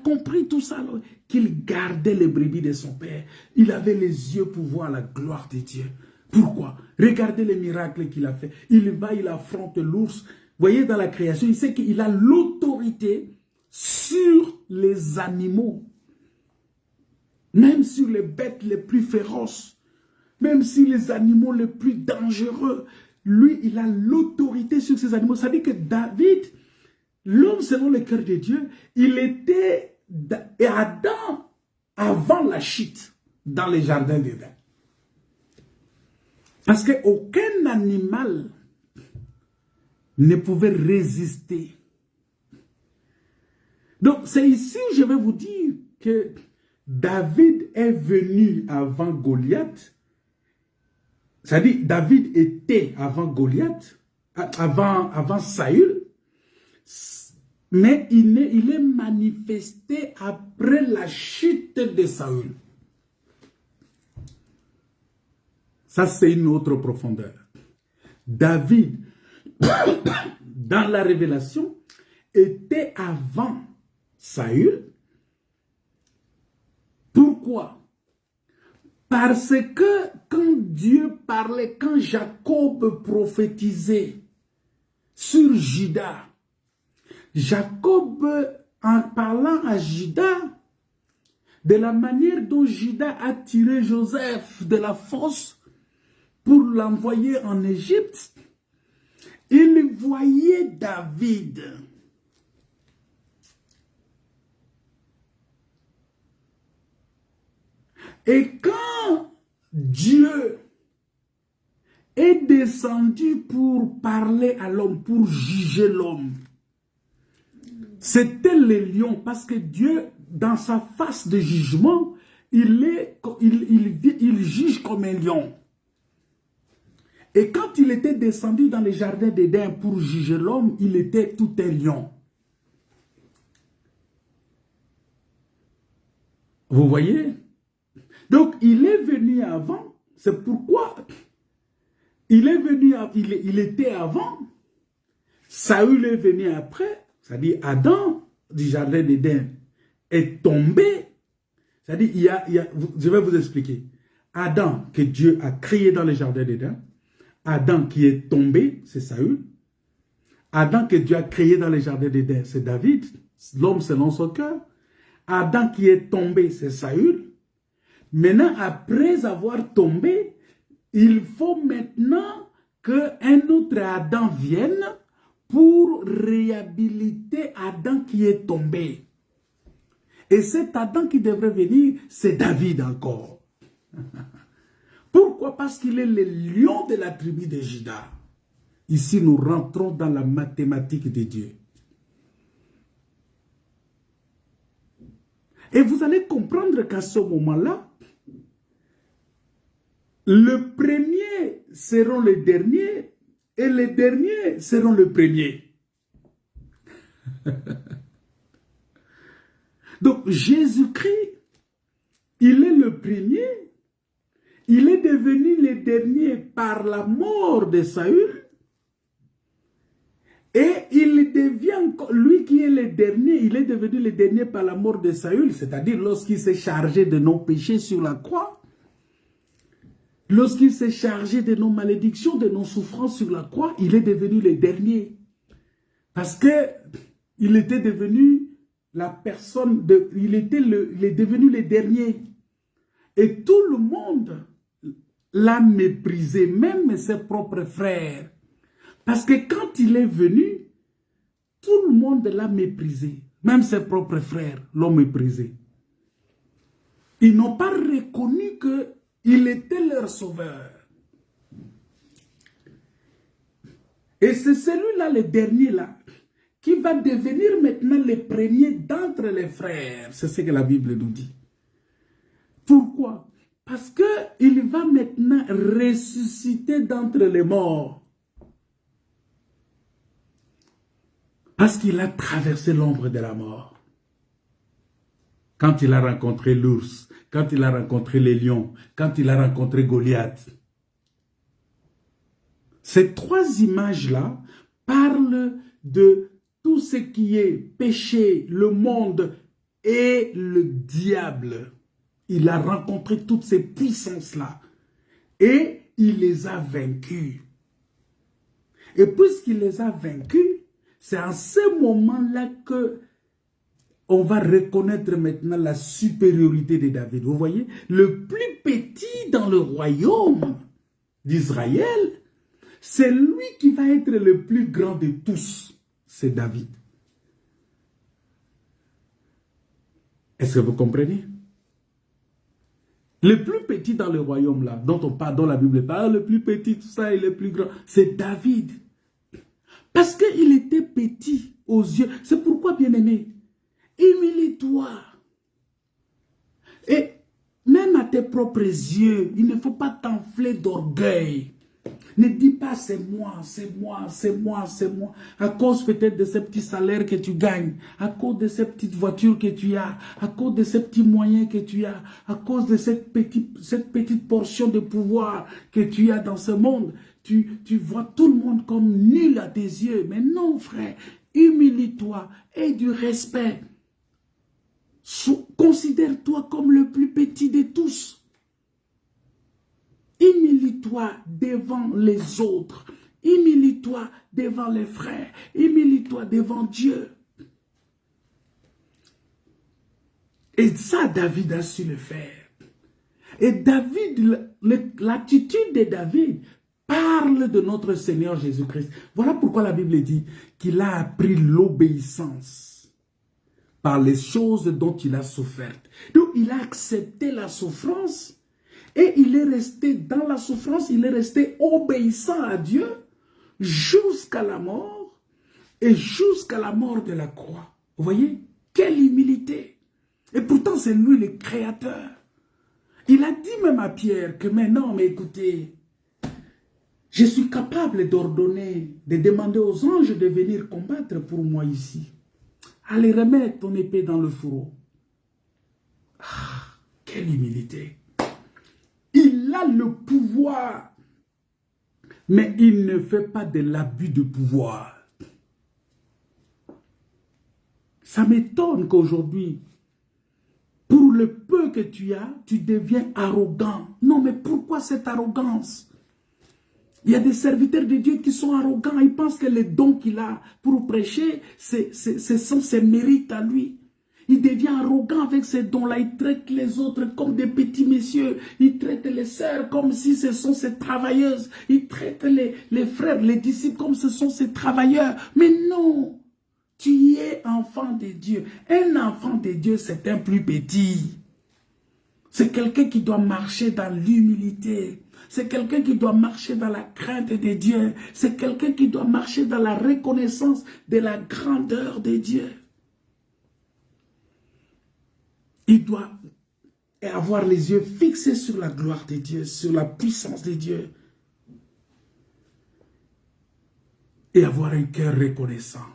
compris tout ça, qu'il gardait les brebis de son père. Il avait les yeux pour voir la gloire de Dieu. Pourquoi? Regardez les miracles qu'il a fait. Il va, il affronte l'ours. Vous voyez, dans la création, il sait qu'il a l'autorité sur les animaux. Même sur les bêtes les plus féroces. Même sur les animaux les plus dangereux. Lui, il a l'autorité sur ces animaux. Ça veut dire que David, l'homme selon le cœur de Dieu, il était Adam avant la chute dans les jardins d'Éden. Parce qu'aucun animal ne pouvait résister. Donc, c'est ici où je vais vous dire que David est venu avant Goliath. C'est-à-dire, David était avant Goliath, avant Saül, mais il est manifesté après la chute de Saül. Ça, c'est une autre profondeur. David, dans la révélation, était avant Saül. Pourquoi? Parce que quand Dieu parlait, quand Jacob prophétisait sur Juda, Jacob, en parlant à Juda, de la manière dont Juda a tiré Joseph de la fosse pour l'envoyer en Égypte, il voyait David. Et quand Dieu est descendu pour parler à l'homme, pour juger l'homme, c'était le lion, parce que Dieu, dans sa face de jugement, il juge comme un lion. Et quand il était descendu dans les jardins d'Éden pour juger l'homme, il était tout un lion. Vous voyez? Donc, il est venu avant. C'est pourquoi il est venu, il était avant. Saül est venu après. C'est-à-dire, Adam, du jardin d'Éden, est tombé. C'est-à-dire, je vais vous expliquer. Adam, que Dieu a créé dans le jardin d'Éden. Adam qui est tombé, c'est Saül. Adam que Dieu a créé dans le jardin d'Éden, c'est David, l'homme selon son cœur. Adam qui est tombé, c'est Saül. Maintenant, après avoir tombé, il faut maintenant qu'un autre Adam vienne pour réhabiliter Adam qui est tombé. Et cet Adam qui devrait venir, c'est David encore. Pourquoi? Parce qu'il est le lion de la tribu de Juda. Ici, nous rentrons dans la mathématique de Dieu. Et vous allez comprendre qu'à ce moment-là, le premier seront les derniers et les derniers seront le premier. Donc Jésus-Christ, il est le premier, il est devenu le dernier par la mort de Saül, et il devient, lui qui est le dernier, il est devenu le dernier par la mort de Saül, c'est-à-dire lorsqu'il s'est chargé de nos péchés sur la croix, lorsqu'il s'est chargé de nos malédictions, de nos souffrances sur la croix, il est devenu le dernier. Parce que il était devenu la personne, il est devenu le dernier. Et tout le monde l'a méprisé, même ses propres frères. Parce que quand il est venu, tout le monde l'a méprisé. Même ses propres frères l'ont méprisé. Ils n'ont pas reconnu qu'il était leur sauveur. Et c'est celui-là, le dernier là, qui va devenir maintenant le premier d'entre les frères. C'est ce que la Bible nous dit. Pourquoi? Parce qu'il va maintenant ressusciter d'entre les morts. Parce qu'il a traversé l'ombre de la mort. Quand il a rencontré l'ours, quand il a rencontré les lions, quand il a rencontré Goliath. Ces trois images-là parlent de tout ce qui est péché, le monde et le diable. Il a rencontré toutes ces puissances-là et il les a vaincus. Et puisqu'il les a vaincus, c'est en ce moment-là que on va reconnaître maintenant la supériorité de David. Vous voyez, le plus petit dans le royaume d'Israël, c'est lui qui va être le plus grand de tous. C'est David. Est-ce que vous comprenez? Le plus petit dans le royaume là, dont on parle, dont la Bible parle, le plus petit, tout ça, et le plus grand, c'est David. Parce qu'il était petit aux yeux. C'est pourquoi, bien-aimé, humilie-toi. Et même à tes propres yeux, il ne faut pas t'enfler d'orgueil. Ne dis pas c'est moi, c'est moi, c'est moi, c'est moi. À cause peut-être de ces petits salaires que tu gagnes, à cause de ces petites voitures que tu as, à cause de ces petits moyens que tu as, à cause de cette petite portion de pouvoir que tu as dans ce monde. Tu vois tout le monde comme nul à tes yeux. Mais non, frère, humilie-toi, aie du respect. Considère-toi comme le plus petit de tous. Humilie-toi devant les autres. Humilie-toi devant les frères. Humilie-toi devant Dieu. Et ça, David a su le faire. Et David, l'attitude de David parle de notre Seigneur Jésus-Christ. Voilà pourquoi la Bible dit qu'il a appris l'obéissance par les choses dont il a souffert. Donc, il a accepté la souffrance. Et il est resté dans la souffrance, il est resté obéissant à Dieu jusqu'à la mort et jusqu'à la mort de la croix. Vous voyez? Quelle humilité! Et pourtant, c'est lui le créateur. Il a dit même à Pierre que mais non, mais écoutez, je suis capable d'ordonner, de demander aux anges de venir combattre pour moi ici. Allez remettre ton épée dans le fourreau. Ah, quelle humilité! Il a le pouvoir, mais il ne fait pas de l'abus de pouvoir. Ça m'étonne qu'aujourd'hui, pour le peu que tu as, tu deviens arrogant. Non, mais pourquoi cette arrogance? Il y a des serviteurs de Dieu qui sont arrogants. Ils pensent que les dons qu'il a pour prêcher, ce sont ses mérites à lui. Il devient arrogant avec ces dons-là. Il traite les autres comme des petits messieurs. Il traite les sœurs comme si ce sont ses travailleuses. Il traite les frères, les disciples comme ce sont ses travailleurs. Mais non, tu es enfant de Dieu. Un enfant de Dieu, c'est un plus petit. C'est quelqu'un qui doit marcher dans l'humilité. C'est quelqu'un qui doit marcher dans la crainte de Dieu. C'est quelqu'un qui doit marcher dans la reconnaissance de la grandeur de Dieu. Il doit avoir les yeux fixés sur la gloire de Dieu, sur la puissance de Dieu. Et avoir un cœur reconnaissant.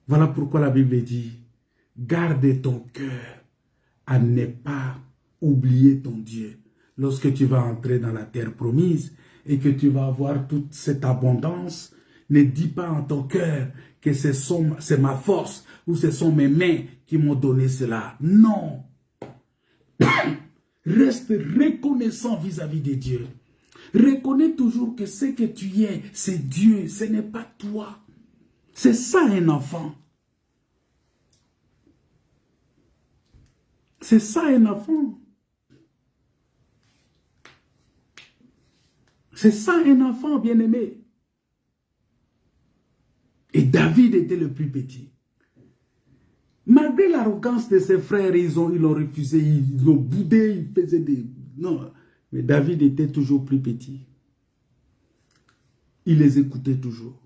Voilà pourquoi la Bible dit, garde ton cœur à ne pas oublier ton Dieu. Lorsque tu vas entrer dans la terre promise et que tu vas avoir toute cette abondance, ne dis pas en ton cœur que c'est ma force ou ce sont mes mains qui m'ont donné cela. Non. Reste reconnaissant vis-à-vis de Dieu. Reconnais toujours que ce que tu es, c'est Dieu, ce n'est pas toi. C'est ça un enfant. C'est ça un enfant. C'est ça un enfant bien-aimé. Et David était le plus petit. Malgré l'arrogance de ses frères, ils ont refusé, ils ont boudé, ils faisaient des... Non, mais David était toujours plus petit. Il les écoutait toujours.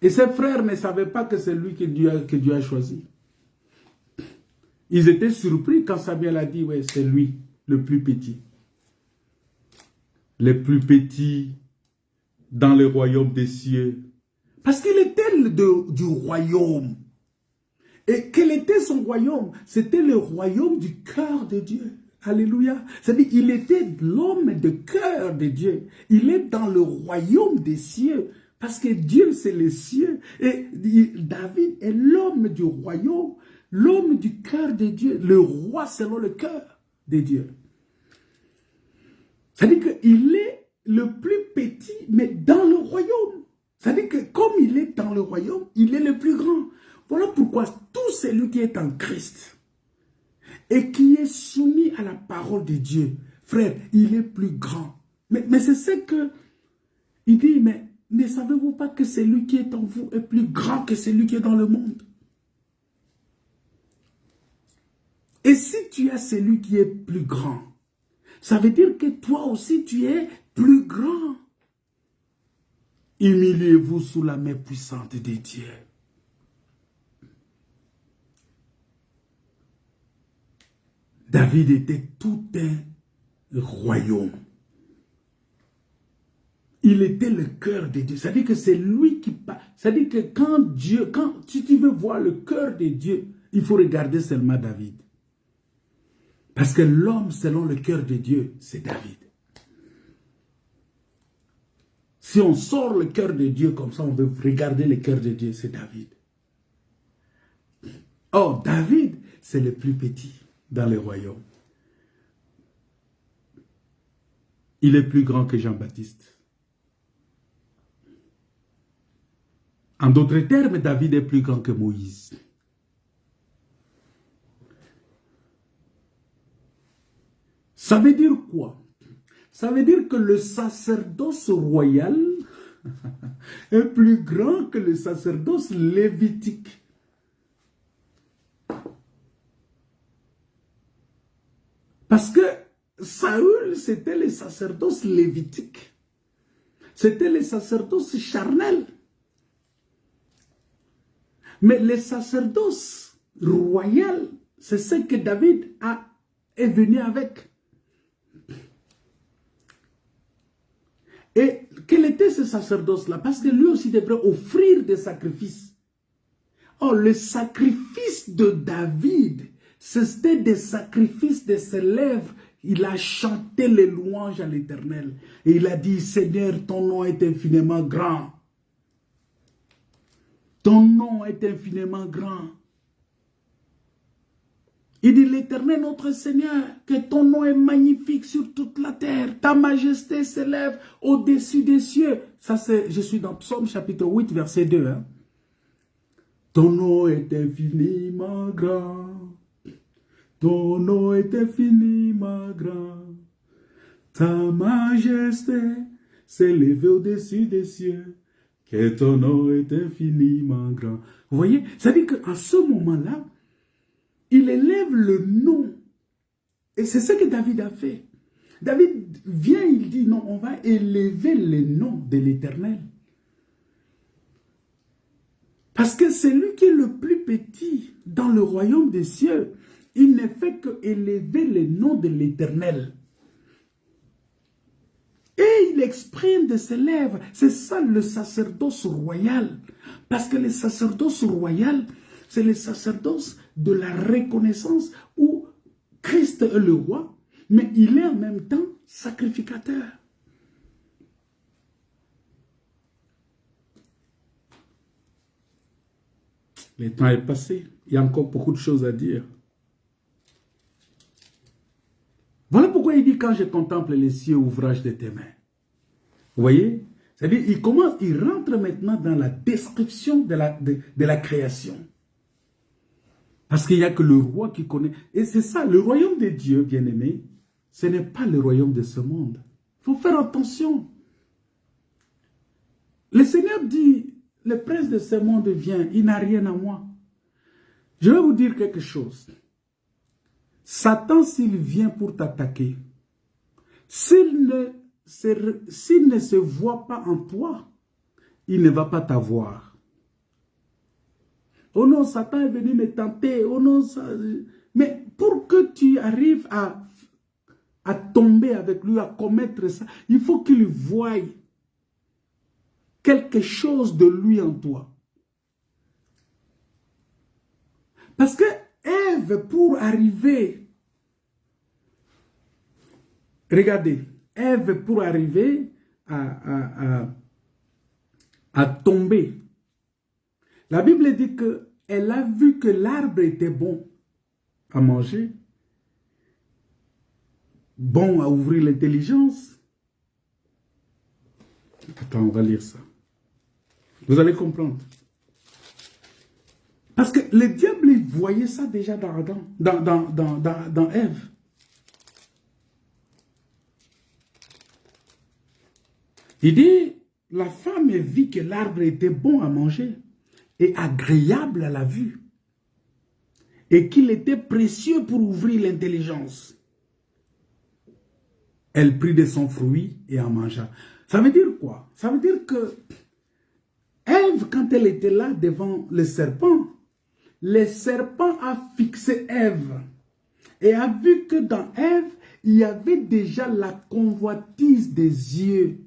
Et ses frères ne savaient pas que c'est lui que Dieu a choisi. Ils étaient surpris quand Samuel a dit, ouais, c'est lui, le plus petit. Le plus petit dans le royaume des cieux. Parce qu'il était du royaume. Et quel était son royaume? C'était le royaume du cœur de Dieu. Alléluia. C'est-à-dire, il était l'homme de cœur de Dieu. Il est dans le royaume des cieux. Parce que Dieu, c'est les cieux. Et David est l'homme du royaume, l'homme du cœur de Dieu, le roi selon le cœur de Dieu. C'est-à-dire qu'il est le plus petit, mais dans le royaume. C'est-à-dire que comme il est dans le royaume, il est le plus grand. Voilà pourquoi tout celui qui est en Christ et qui est soumis à la parole de Dieu, frère, il est plus grand. Mais c'est ce que il dit, mais ne savez-vous pas que celui qui est en vous est plus grand que celui qui est dans le monde? Et si tu as celui qui est plus grand, ça veut dire que toi aussi tu es plus grand. Humiliez-vous sous la main puissante de Dieu. David était tout un royaume. Il était le cœur de Dieu. C'est-à-dire que c'est lui qui parle. C'est-à-dire que quand tu veux voir le cœur de Dieu, il faut regarder seulement David. Parce que l'homme selon le cœur de Dieu, c'est David. Si on sort le cœur de Dieu comme ça, on veut regarder le cœur de Dieu, c'est David. Oh, David, c'est le plus petit dans le royaume. Il est plus grand que Jean-Baptiste. En d'autres termes, David est plus grand que Moïse. Ça veut dire quoi? Ça veut dire que le sacerdoce royal est plus grand que le sacerdoce lévitique. Parce que Saül, c'était le sacerdoce lévitique. C'était le sacerdoce charnel. Mais le sacerdoce royal, c'est ce que David est venu avec. Et quel était ce sacerdoce-là? Parce que lui aussi devrait offrir des sacrifices. Oh, le sacrifice de David, c'était des sacrifices de ses lèvres. Il a chanté les louanges à l'Éternel. Et il a dit, Seigneur, ton nom est infiniment grand. Ton nom est infiniment grand. Il dit, l'Éternel, notre Seigneur, que ton nom est magnifique sur toute la terre. Ta majesté s'élève au-dessus des cieux. Ça, je suis dans Psaume chapitre 8, verset 2. Hein. Ton nom est infiniment grand. Ton nom est infiniment grand. Ta majesté s'élève au-dessus des cieux. Que ton nom est infiniment grand. Vous voyez, ça veut dire qu'à ce moment-là, il élève le nom Et c'est ce que David a fait. David vient, il dit, non, on va élever le nom de l'Éternel. Parce que c'est lui qui est le plus petit dans le royaume des cieux. Il ne fait que élever le nom de l'Éternel. Et il exprime de ses lèvres. C'est ça le sacerdoce royal. Parce que le sacerdoce royal, c'est le sacerdoce de la reconnaissance où Christ est le roi, mais il est en même temps sacrificateur. Le temps est passé. Il y a encore beaucoup de choses à dire. Voilà pourquoi il dit, quand je contemple les cieux, ouvrage de tes mains. Vous voyez? C'est-à-dire, il rentre maintenant dans la description de la création. Parce qu'il n'y a que le roi qui connaît. Et c'est ça, le royaume de Dieu, bien-aimé, ce n'est pas le royaume de ce monde. Il faut faire attention. Le Seigneur dit, le prince de ce monde vient, il n'a rien à moi. Je vais vous dire quelque chose. Satan, s'il vient pour t'attaquer, s'il ne se voit pas en toi, il ne va pas t'avoir. Oh non, Satan est venu me tenter. Oh non, ça... Mais pour que tu arrives à tomber avec lui, à commettre ça, il faut qu'il voie quelque chose de lui en toi. Parce que Ève, pour arriver, regardez, Ève, pour arriver à tomber, la Bible dit qu'elle a vu que l'arbre était bon à manger, bon à ouvrir l'intelligence. Attends, on va lire ça. Vous allez comprendre. Parce que le diable, il voyait ça déjà dans Ève. Il dit, la femme vit que l'arbre était bon à manger et agréable à la vue, et qu'il était précieux pour ouvrir l'intelligence. Elle prit de son fruit et en mangea. Ça veut dire quoi? Ça veut dire que Ève, quand elle était là devant le serpent a fixé Ève et a vu que dans Ève, il y avait déjà la convoitise des yeux.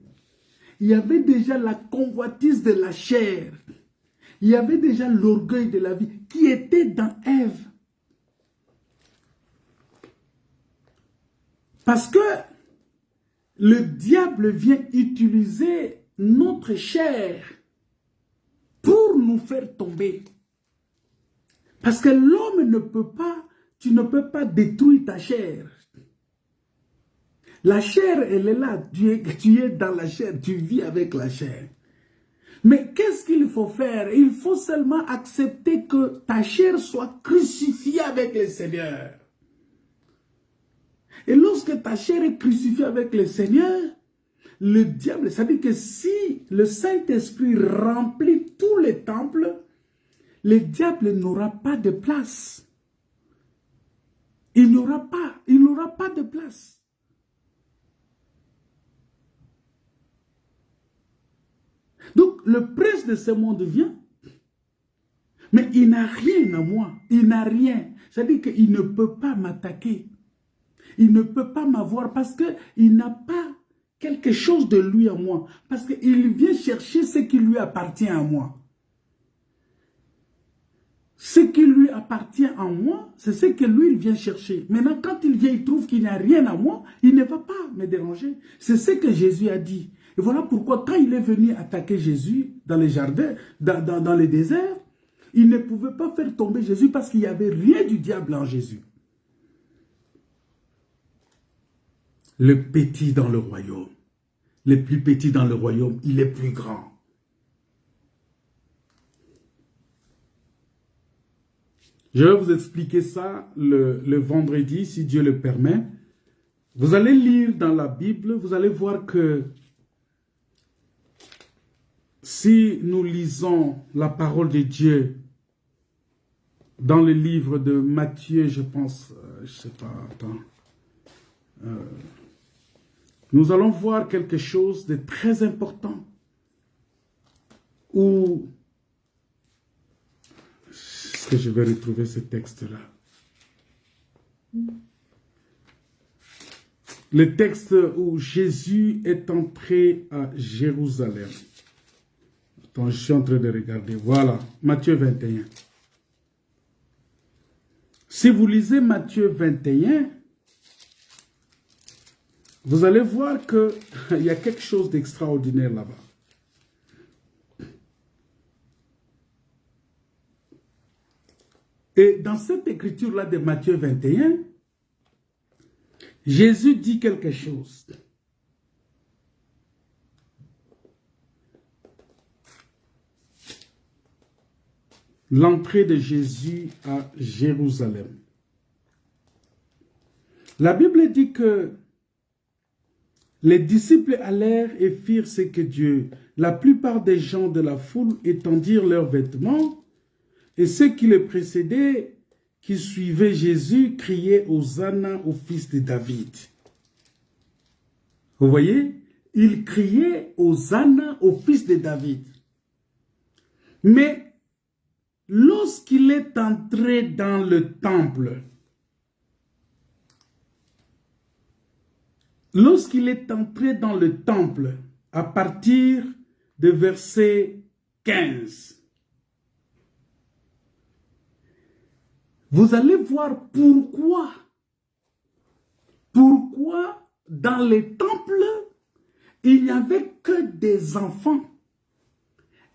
Il y avait déjà la convoitise de la chair. Il y avait déjà l'orgueil de la vie qui était dans Ève. Parce que le diable vient utiliser notre chair pour nous faire tomber. Parce que l'homme ne peut pas, tu ne peux pas détruire ta chair. La chair, elle est là, tu es dans la chair, tu vis avec la chair. Mais qu'est-ce qu'il faut faire? Il faut seulement accepter que ta chair soit crucifiée avec le Seigneur. Et lorsque ta chair est crucifiée avec le Seigneur, le diable, ça veut dire que si le Saint-Esprit remplit tous les temples, le diable n'aura pas de place. Il n'aura pas de place. Donc, le prince de ce monde vient, mais il n'a rien à moi. Il n'a rien. C'est-à-dire qu'il ne peut pas m'attaquer. Il ne peut pas m'avoir parce qu'il n'a pas quelque chose de lui à moi. Parce qu'il vient chercher ce qui lui appartient à moi. Ce qui lui appartient à moi, c'est ce que lui, il vient chercher. Maintenant, quand il vient, il trouve qu'il n'y a rien à moi, il ne va pas me déranger. C'est ce que Jésus a dit. Et voilà pourquoi, quand il est venu attaquer Jésus dans les jardins, dans les déserts, il ne pouvait pas faire tomber Jésus parce qu'il n'y avait rien du diable en Jésus. Le petit dans le royaume, le plus petit dans le royaume, il est plus grand. Je vais vous expliquer ça le vendredi, si Dieu le permet. Vous allez lire dans la Bible, vous allez voir que si nous lisons la parole de Dieu dans le livre de Matthieu, je pense, je ne sais pas, attends. nous allons voir quelque chose de très important où est-ce que je vais retrouver ce texte-là? Le texte où Jésus est entré à Jérusalem. Attends, je suis en train de regarder. Voilà, Matthieu 21. Si vous lisez Matthieu 21, vous allez voir qu'il y a quelque chose d'extraordinaire là-bas. Et dans cette écriture-là de Matthieu 21, Jésus dit quelque chose. L'entrée de Jésus à Jérusalem. La Bible dit que les disciples allèrent et firent ce que Dieu. La plupart des gens de la foule étendirent leurs vêtements, et ceux qui le précédaient, qui suivaient Jésus, criaient Hosanna au fils de David. Vous voyez? Ils criaient Hosanna au fils de David. Mais lorsqu'il est entré dans le temple, à partir de verset 15, vous allez voir pourquoi dans les temples, il n'y avait que des enfants.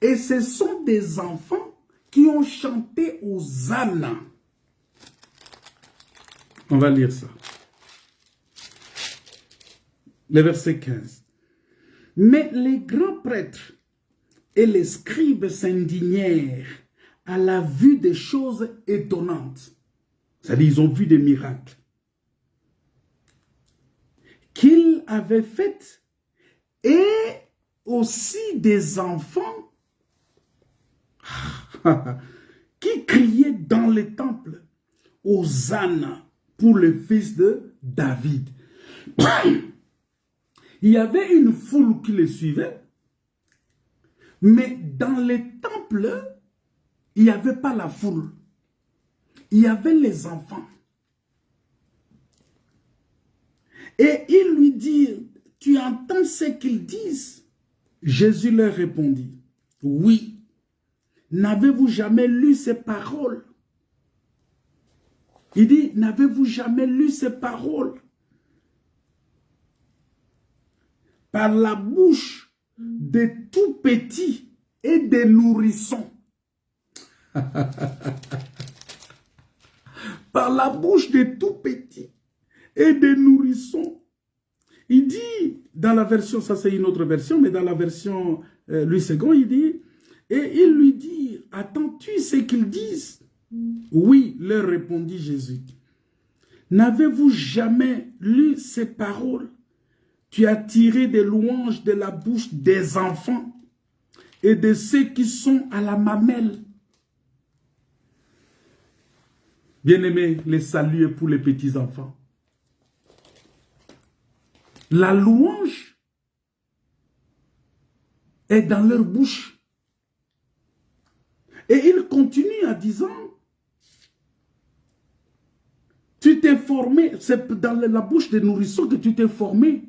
Et ce sont des enfants qui ont chanté Hosanna. On va lire ça. Le verset 15. Mais les grands prêtres et les scribes s'indignèrent à la vue des choses étonnantes. C'est-à-dire, ils ont vu des miracles qu'il avait faites, et aussi des enfants qui criaient dans les temples Hosanna pour le fils de David. Il y avait une foule qui les suivait, mais dans les temples, il n'y avait pas la foule. Il y avait les enfants. Et ils lui dirent, tu entends ce qu'ils disent? Jésus leur répondit, oui. N'avez-vous jamais lu ces paroles? Il dit, n'avez-vous jamais lu ces paroles? Par la bouche des tout petits et des nourrissons. Par la bouche des tout petits et des nourrissons. Il dit, dans la version, ça c'est une autre version, mais dans la version Louis II, il dit, et il lui dit, attends-tu ce qu'ils disent? Oui, leur répondit Jésus. N'avez-vous jamais lu ces paroles? Tu as tiré des louanges de la bouche des enfants et de ceux qui sont à la mamelle. Bien-aimés, les saluts est pour les petits-enfants. La louange est dans leur bouche. Et il continue en disant, tu t'es formé, c'est dans la bouche des nourrissons que tu t'es formé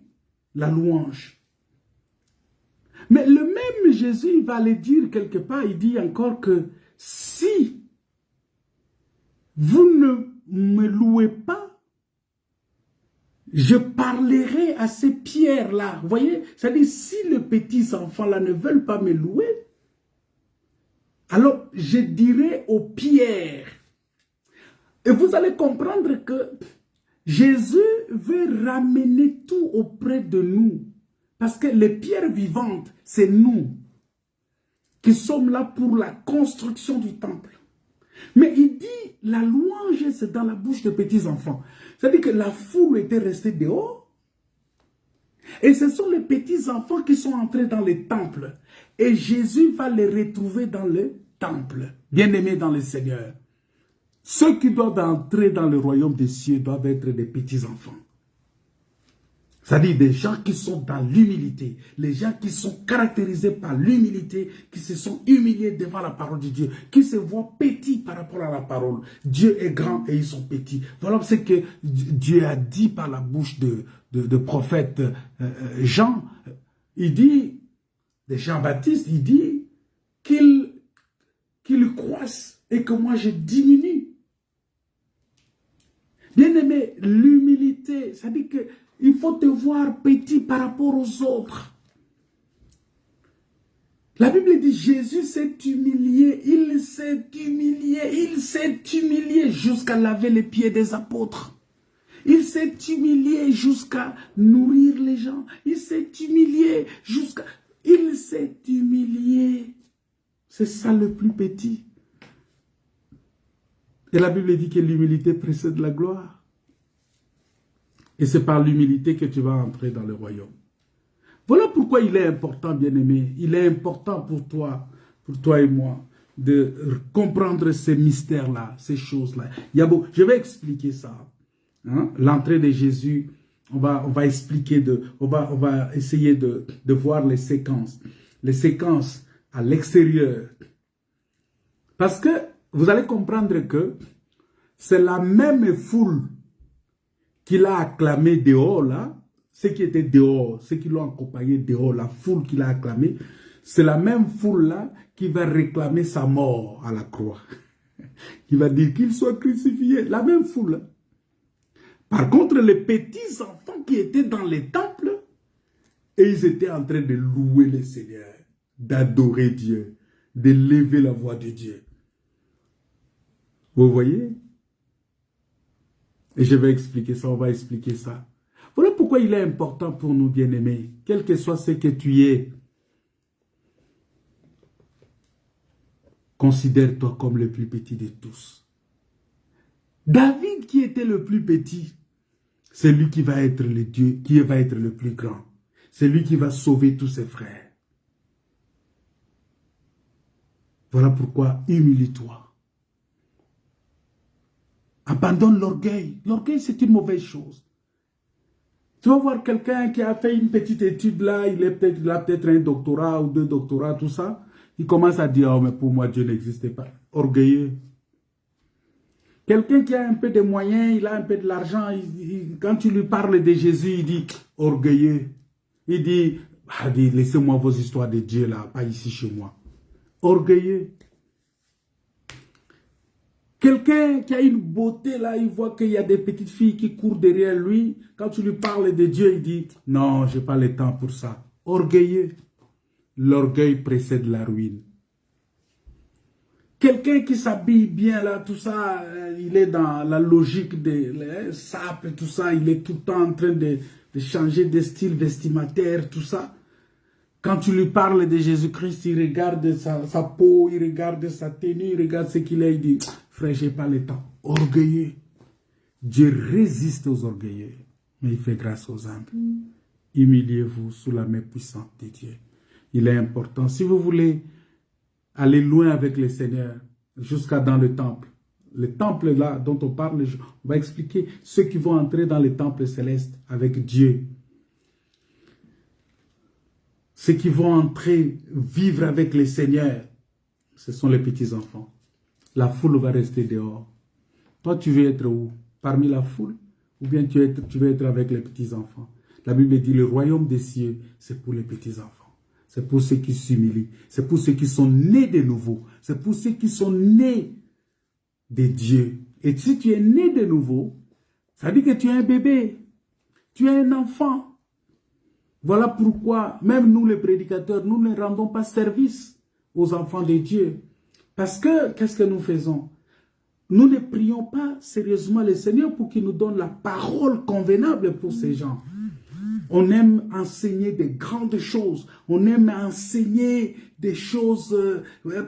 la louange. Mais le même Jésus, il va le dire quelque part, il dit encore que si vous ne me louez pas, je parlerai à ces pierres-là. Vous voyez, c'est-à-dire si les petits enfants-là ne veulent pas me louer, alors je dirai aux pierres. Et vous allez comprendre que Jésus veut ramener tout auprès de nous. Parce que les pierres vivantes, c'est nous qui sommes là pour la construction du temple. Mais il dit, la louange, c'est dans la bouche des petits-enfants. C'est-à-dire que la foule était restée dehors. Et ce sont les petits-enfants qui sont entrés dans les temples. Et Jésus va les retrouver dans le temple. Bien-aimés dans le Seigneur. Ceux qui doivent entrer dans le royaume des cieux doivent être des petits-enfants. C'est-à-dire des gens qui sont dans l'humilité, les gens qui sont caractérisés par l'humilité, qui se sont humiliés devant la parole de Dieu, qui se voient petits par rapport à la parole. Dieu est grand et ils sont petits. Voilà ce que Dieu a dit par la bouche de prophète Jean. Il dit, de Jean-Baptiste, il dit qu'il croisse et que moi je diminue. Bien-aimé, l'humilité, ça dit que il faut te voir petit par rapport aux autres. La Bible dit Jésus s'est humilié, il s'est humilié jusqu'à laver les pieds des apôtres. Il s'est humilié jusqu'à nourrir les gens. Il s'est humilié jusqu'à... Il s'est humilié. C'est ça le plus petit. Et la Bible dit que l'humilité précède la gloire. Et c'est par l'humilité que tu vas entrer dans le royaume. Voilà pourquoi il est important, bien-aimé. Il est important pour toi et moi, de comprendre ces mystères-là, ces choses-là. Je vais expliquer ça. Hein? L'entrée de Jésus, on va expliquer, on va essayer de voir les séquences à l'extérieur. Parce que vous allez comprendre que c'est la même foule qu'il a acclamé dehors, là, ceux qui étaient dehors, ceux qui l'ont accompagné dehors, la foule qu'il a acclamé, c'est la même foule-là qui va réclamer sa mort à la croix. Qui va dire qu'il soit crucifié, la même foule. Par contre, les petits enfants qui étaient dans les temples, et ils étaient en train de louer le Seigneur, d'adorer Dieu, de lever la voix de Dieu. Vous voyez? Et je vais expliquer ça, on va expliquer ça. Voilà pourquoi il est important pour nous, bien-aimés, quel que soit ce que tu es, considère-toi comme le plus petit de tous. David, qui était le plus petit, c'est lui qui va être le Dieu, qui va être le plus grand. C'est lui qui va sauver tous ses frères. Voilà pourquoi humilie-toi. Abandonne l'orgueil. L'orgueil, c'est une mauvaise chose. Tu vas voir quelqu'un qui a fait une petite étude là, il a peut-être un doctorat ou 2 doctorats, tout ça. Il commence à dire, oh mais pour moi Dieu n'existait pas. Orgueilleux. Quelqu'un qui a un peu de moyens, il a un peu de l'argent, quand tu lui parles de Jésus, il dit, orgueilleux. Il dit, laissez-moi vos histoires de Dieu là, pas ici chez moi. Orgueilleux. Quelqu'un qui a une beauté là, il voit qu'il y a des petites filles qui courent derrière lui. Quand tu lui parles de Dieu, il dit, non, je n'ai pas le temps pour ça. Orgueilleux. L'orgueil précède la ruine. Quelqu'un qui s'habille bien là, tout ça, il est dans la logique des sapes et tout ça, il est tout le temps en train de changer de style vestimentaire, tout ça. Quand tu lui parles de Jésus-Christ, il regarde sa peau, il regarde sa tenue, il regarde ce qu'il est, il dit, frère, je n'ai pas le temps. Orgueilleux. Dieu résiste aux orgueilleux, mais il fait grâce aux humbles. Humiliez-vous sous la main puissante de Dieu. Il est important. Si vous voulez aller loin avec le Seigneur, jusqu'à dans le temple là dont on parle, on va expliquer ceux qui vont entrer dans le temple céleste avec Dieu. Ceux qui vont entrer, vivre avec le Seigneur, ce sont les petits-enfants. La foule va rester dehors. Toi, tu veux être où? Parmi la foule? Ou bien tu veux être avec les petits-enfants? La Bible dit, le royaume des cieux, c'est pour les petits-enfants. C'est pour ceux qui s'humilient. C'est pour ceux qui sont nés de nouveau. C'est pour ceux qui sont nés de Dieu. Et si tu es né de nouveau, ça dit que tu es un bébé. Tu es un enfant. Voilà pourquoi, même nous les prédicateurs, nous ne rendons pas service aux enfants de Dieu. Parce que, qu'est-ce que nous faisons? Nous ne prions pas sérieusement le Seigneur pour qu'il nous donne la parole convenable pour ces gens. On aime enseigner des grandes choses. On aime enseigner des choses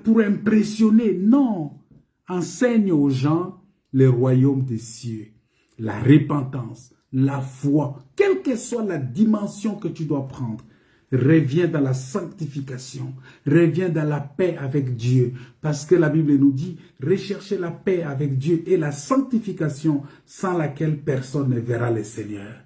pour impressionner. Non. Enseigne aux gens le royaume des cieux, la repentance, la foi, quelle que soit la dimension que tu dois prendre. Reviens dans la sanctification, reviens dans la paix avec Dieu, parce que la Bible nous dit, recherchez la paix avec Dieu et la sanctification sans laquelle personne ne verra le Seigneur.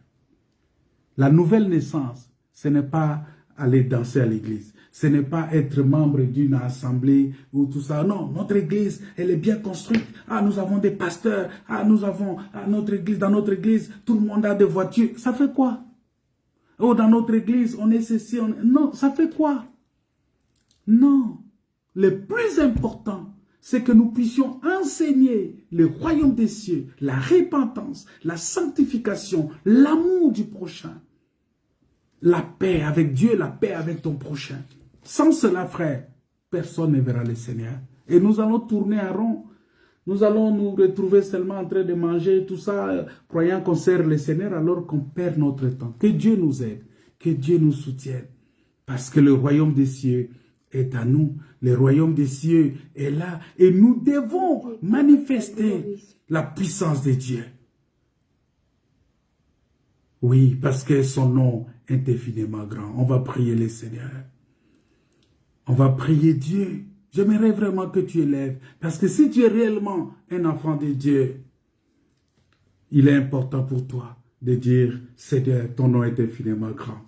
La nouvelle naissance, ce n'est pas aller danser à l'église. Ce n'est pas être membre d'une assemblée ou tout ça. Non, notre église, elle est bien construite. Ah, nous avons des pasteurs. Ah, nous avons dans notre église, tout le monde a des voitures. Ça fait quoi? Oh, dans notre église, on est ceci. Non, ça fait quoi? Non. Le plus important, c'est que nous puissions enseigner le royaume des cieux, la repentance, la sanctification, l'amour du prochain, la paix avec Dieu, la paix avec ton prochain. Sans cela, frère, personne ne verra le Seigneur. Et nous allons tourner en rond. Nous allons nous retrouver seulement en train de manger tout ça, croyant qu'on sert le Seigneur alors qu'on perd notre temps. Que Dieu nous aide, que Dieu nous soutienne. Parce que le royaume des cieux est à nous. Le royaume des cieux est là. Et nous devons manifester la puissance de Dieu. Oui, parce que son nom est infiniment grand. On va prier le Seigneur. On va prier Dieu. J'aimerais vraiment que tu élèves. Parce que si tu es réellement un enfant de Dieu, il est important pour toi de dire, Seigneur, ton nom est infiniment grand.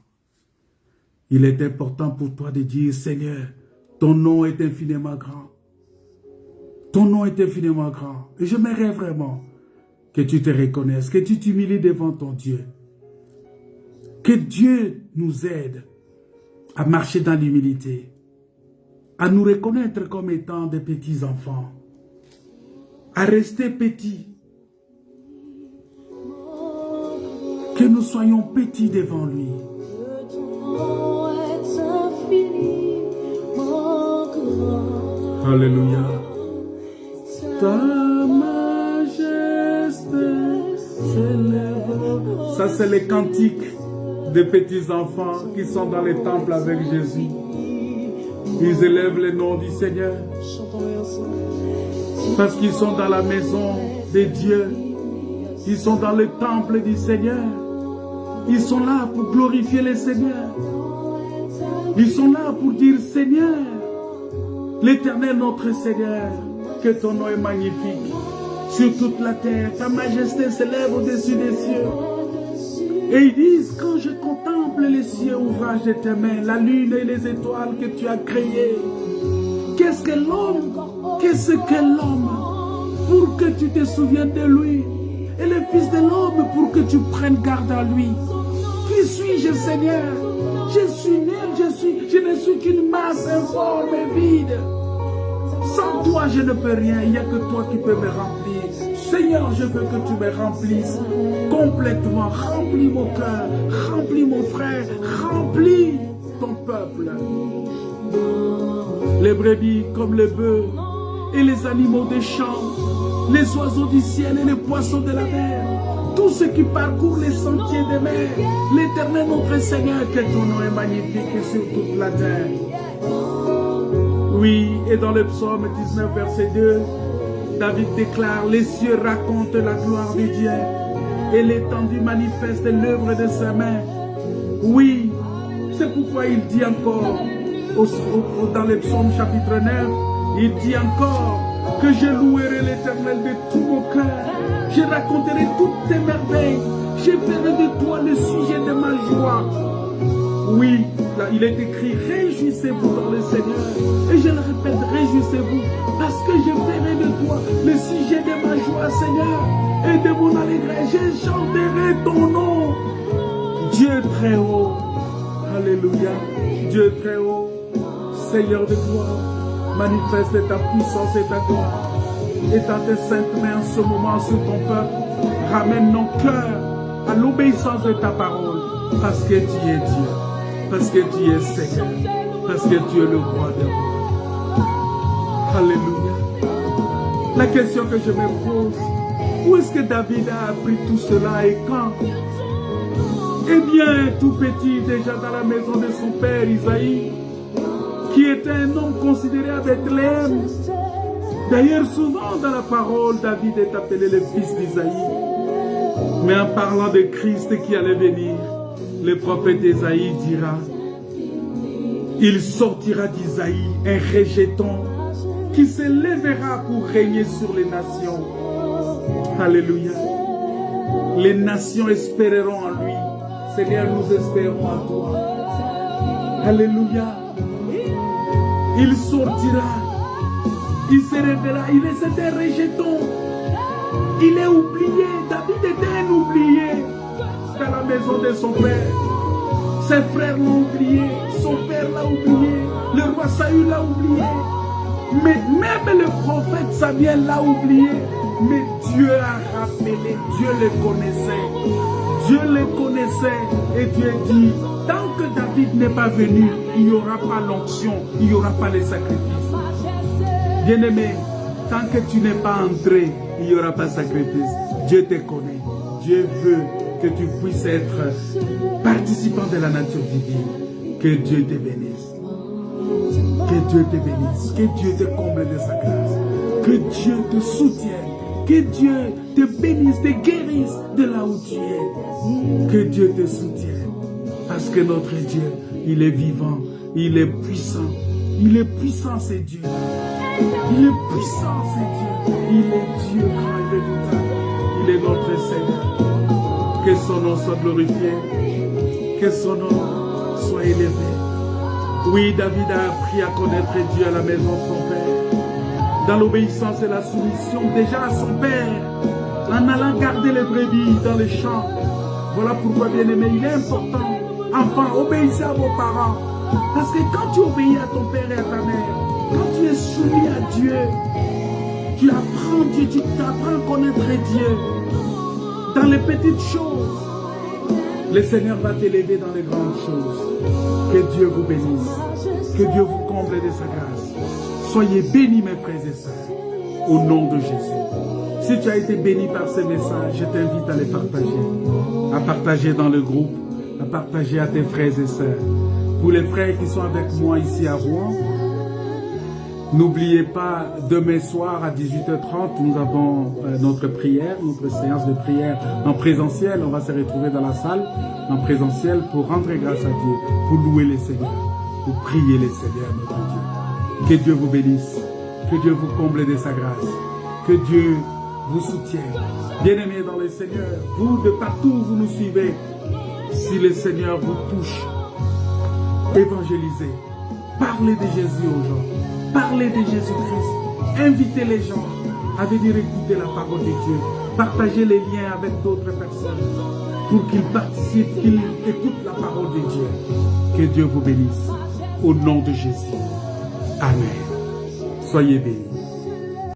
Il est important pour toi de dire, Seigneur, ton nom est infiniment grand. Ton nom est infiniment grand. Et j'aimerais vraiment que tu te reconnaisses, que tu t'humilies devant ton Dieu. Que Dieu nous aide à marcher dans l'humilité, à nous reconnaître comme étant des petits enfants, à rester petits, que nous soyons petits devant lui. Alléluia. Ta majesté s'élève. Ça, c'est les cantiques des petits enfants qui sont dans les temples avec Jésus. Ils élèvent le nom du Seigneur parce qu'ils sont dans la maison de Dieu. Ils sont dans le temple du Seigneur. Ils sont là pour glorifier le Seigneur. Ils sont là pour dire, Seigneur, l'Éternel notre Seigneur, que ton nom est magnifique sur toute la terre. Ta majesté s'élève au-dessus des cieux. Et ils disent, quand je contemple les cieux, ouvrage de tes mains, la lune et les étoiles que tu as créées, qu'est-ce que l'homme? Qu'est-ce que l'homme? Pour que tu te souviennes de lui. Et le Fils de l'homme pour que tu prennes garde à lui. Qui suis-je, Seigneur? Je suis nul, je ne suis qu'une masse informe et vide. Sans toi, je ne peux rien. Il n'y a que toi qui peux me remplir. Seigneur, je veux que tu me remplisses complètement. Remplis mon cœur, remplis mon frère, remplis ton peuple. Les brebis comme les bœufs et les animaux des champs, les oiseaux du ciel et les poissons de la mer, tous ceux qui parcourent les sentiers des mers, l'Éternel notre Seigneur, que ton nom est magnifique sur toute la terre. Oui, et dans le psaume 19, verset 2, David déclare, les cieux racontent la gloire de Dieu et l'étendue manifeste l'œuvre de ses mains. Oui, c'est pourquoi il dit encore, dans le psaume chapitre 9, il dit encore que je louerai l'Éternel de tout mon cœur. Je raconterai toutes tes merveilles. Je ferai de toi le sujet de ma joie. Oui, là, il est écrit, réjouissez-vous dans le Seigneur. Et je le répète, réjouissez-vous, parce que je ferai de toi le sujet de ma joie, Seigneur, et de mon allégresse. Je chanterai ton nom. Dieu très haut. Alléluia. Dieu très haut. Seigneur de gloire, manifeste ta puissance et ta gloire. Et dans tes saintes mains en ce moment sur ton peuple, ramène nos cœurs à l'obéissance de ta parole, parce que tu es Dieu, parce que tu es Seigneur, parce que tu es le roi des rois. Alléluia. La question que je me pose, où est-ce que David a appris tout cela et quand? Eh bien, tout petit, déjà dans la maison de son père Isaïe, qui était un homme considéré à Bethléem. D'ailleurs, souvent dans la parole, David est appelé le fils d'Isaïe. Mais en parlant de Christ qui allait venir, le prophète Isaïe dira, il sortira d'Isaïe un rejeton qui se lèvera pour régner sur les nations. Alléluia. Les nations espéreront en lui. Seigneur, nous espérons en toi. Alléluia. Il sortira. Il se révélera. Il est un rejeton. Il est oublié. David était un oublié dans la maison de son père. Ses frères l'ont oublié. Son père l'a oublié. Le roi Saül l'a oublié. Mais même le prophète Samuel l'a oublié. Mais Dieu a rappelé. Dieu le connaissait. Dieu le connaissait. Et Dieu dit, tant que David n'est pas venu, il n'y aura pas l'onction, il n'y aura pas les sacrifices. Bien-aimé, tant que tu n'es pas entré, il n'y aura pas de sacrifice. Dieu te connaît. Dieu veut que tu puisses être participant de la nature divine. Que Dieu te bénisse. Que Dieu te bénisse. Que Dieu te comble de sa grâce. Que Dieu te soutienne. Que Dieu te bénisse, te guérisse de là où tu es. Que Dieu te soutienne. Parce que notre Dieu, il est vivant. Il est puissant. Il est puissant, c'est Dieu. Il est puissant, c'est Dieu. Il est Dieu grand et redoutable. Il est notre Seigneur. Que son nom soit glorifié. Que son nom soit élevé. Oui, David a appris à connaître Dieu à la maison de son père. Dans l'obéissance et la soumission déjà à son père. En allant garder les brebis dans les champs. Voilà pourquoi, bien-aimé, il est important. Enfant, obéissez à vos parents. Parce que quand tu obéis à ton père et à ta mère, quand tu es soumis à Dieu, tu apprends Dieu, tu apprends à connaître Dieu. Dans les petites choses, le Seigneur va t'élever dans les grandes choses. Que Dieu vous bénisse. Que Dieu vous comble de sa grâce. Soyez bénis, mes frères et sœurs, au nom de Jésus. Si tu as été béni par ces messages, je t'invite à les partager. À partager dans le groupe, à partager à tes frères et sœurs. Pour les frères qui sont avec moi ici à Rouen, n'oubliez pas, demain soir à 18h30, nous avons notre prière, notre séance de prière en présentiel. On va se retrouver dans la salle en présentiel pour rendre grâce à Dieu, pour louer le Seigneur, pour prier le Seigneur, notre Dieu. Que Dieu vous bénisse, que Dieu vous comble de sa grâce, que Dieu vous soutienne. Bien-aimés dans le Seigneur, vous de partout où vous nous suivez, si le Seigneur vous touche, évangélisez, parlez de Jésus aux gens, parlez de Jésus-Christ, invitez les gens à venir écouter la parole de Dieu, partagez les liens avec d'autres personnes pour qu'ils participent, qu'ils écoutent la parole de Dieu. Que Dieu vous bénisse, au nom de Jésus. Amen. Soyez bénis.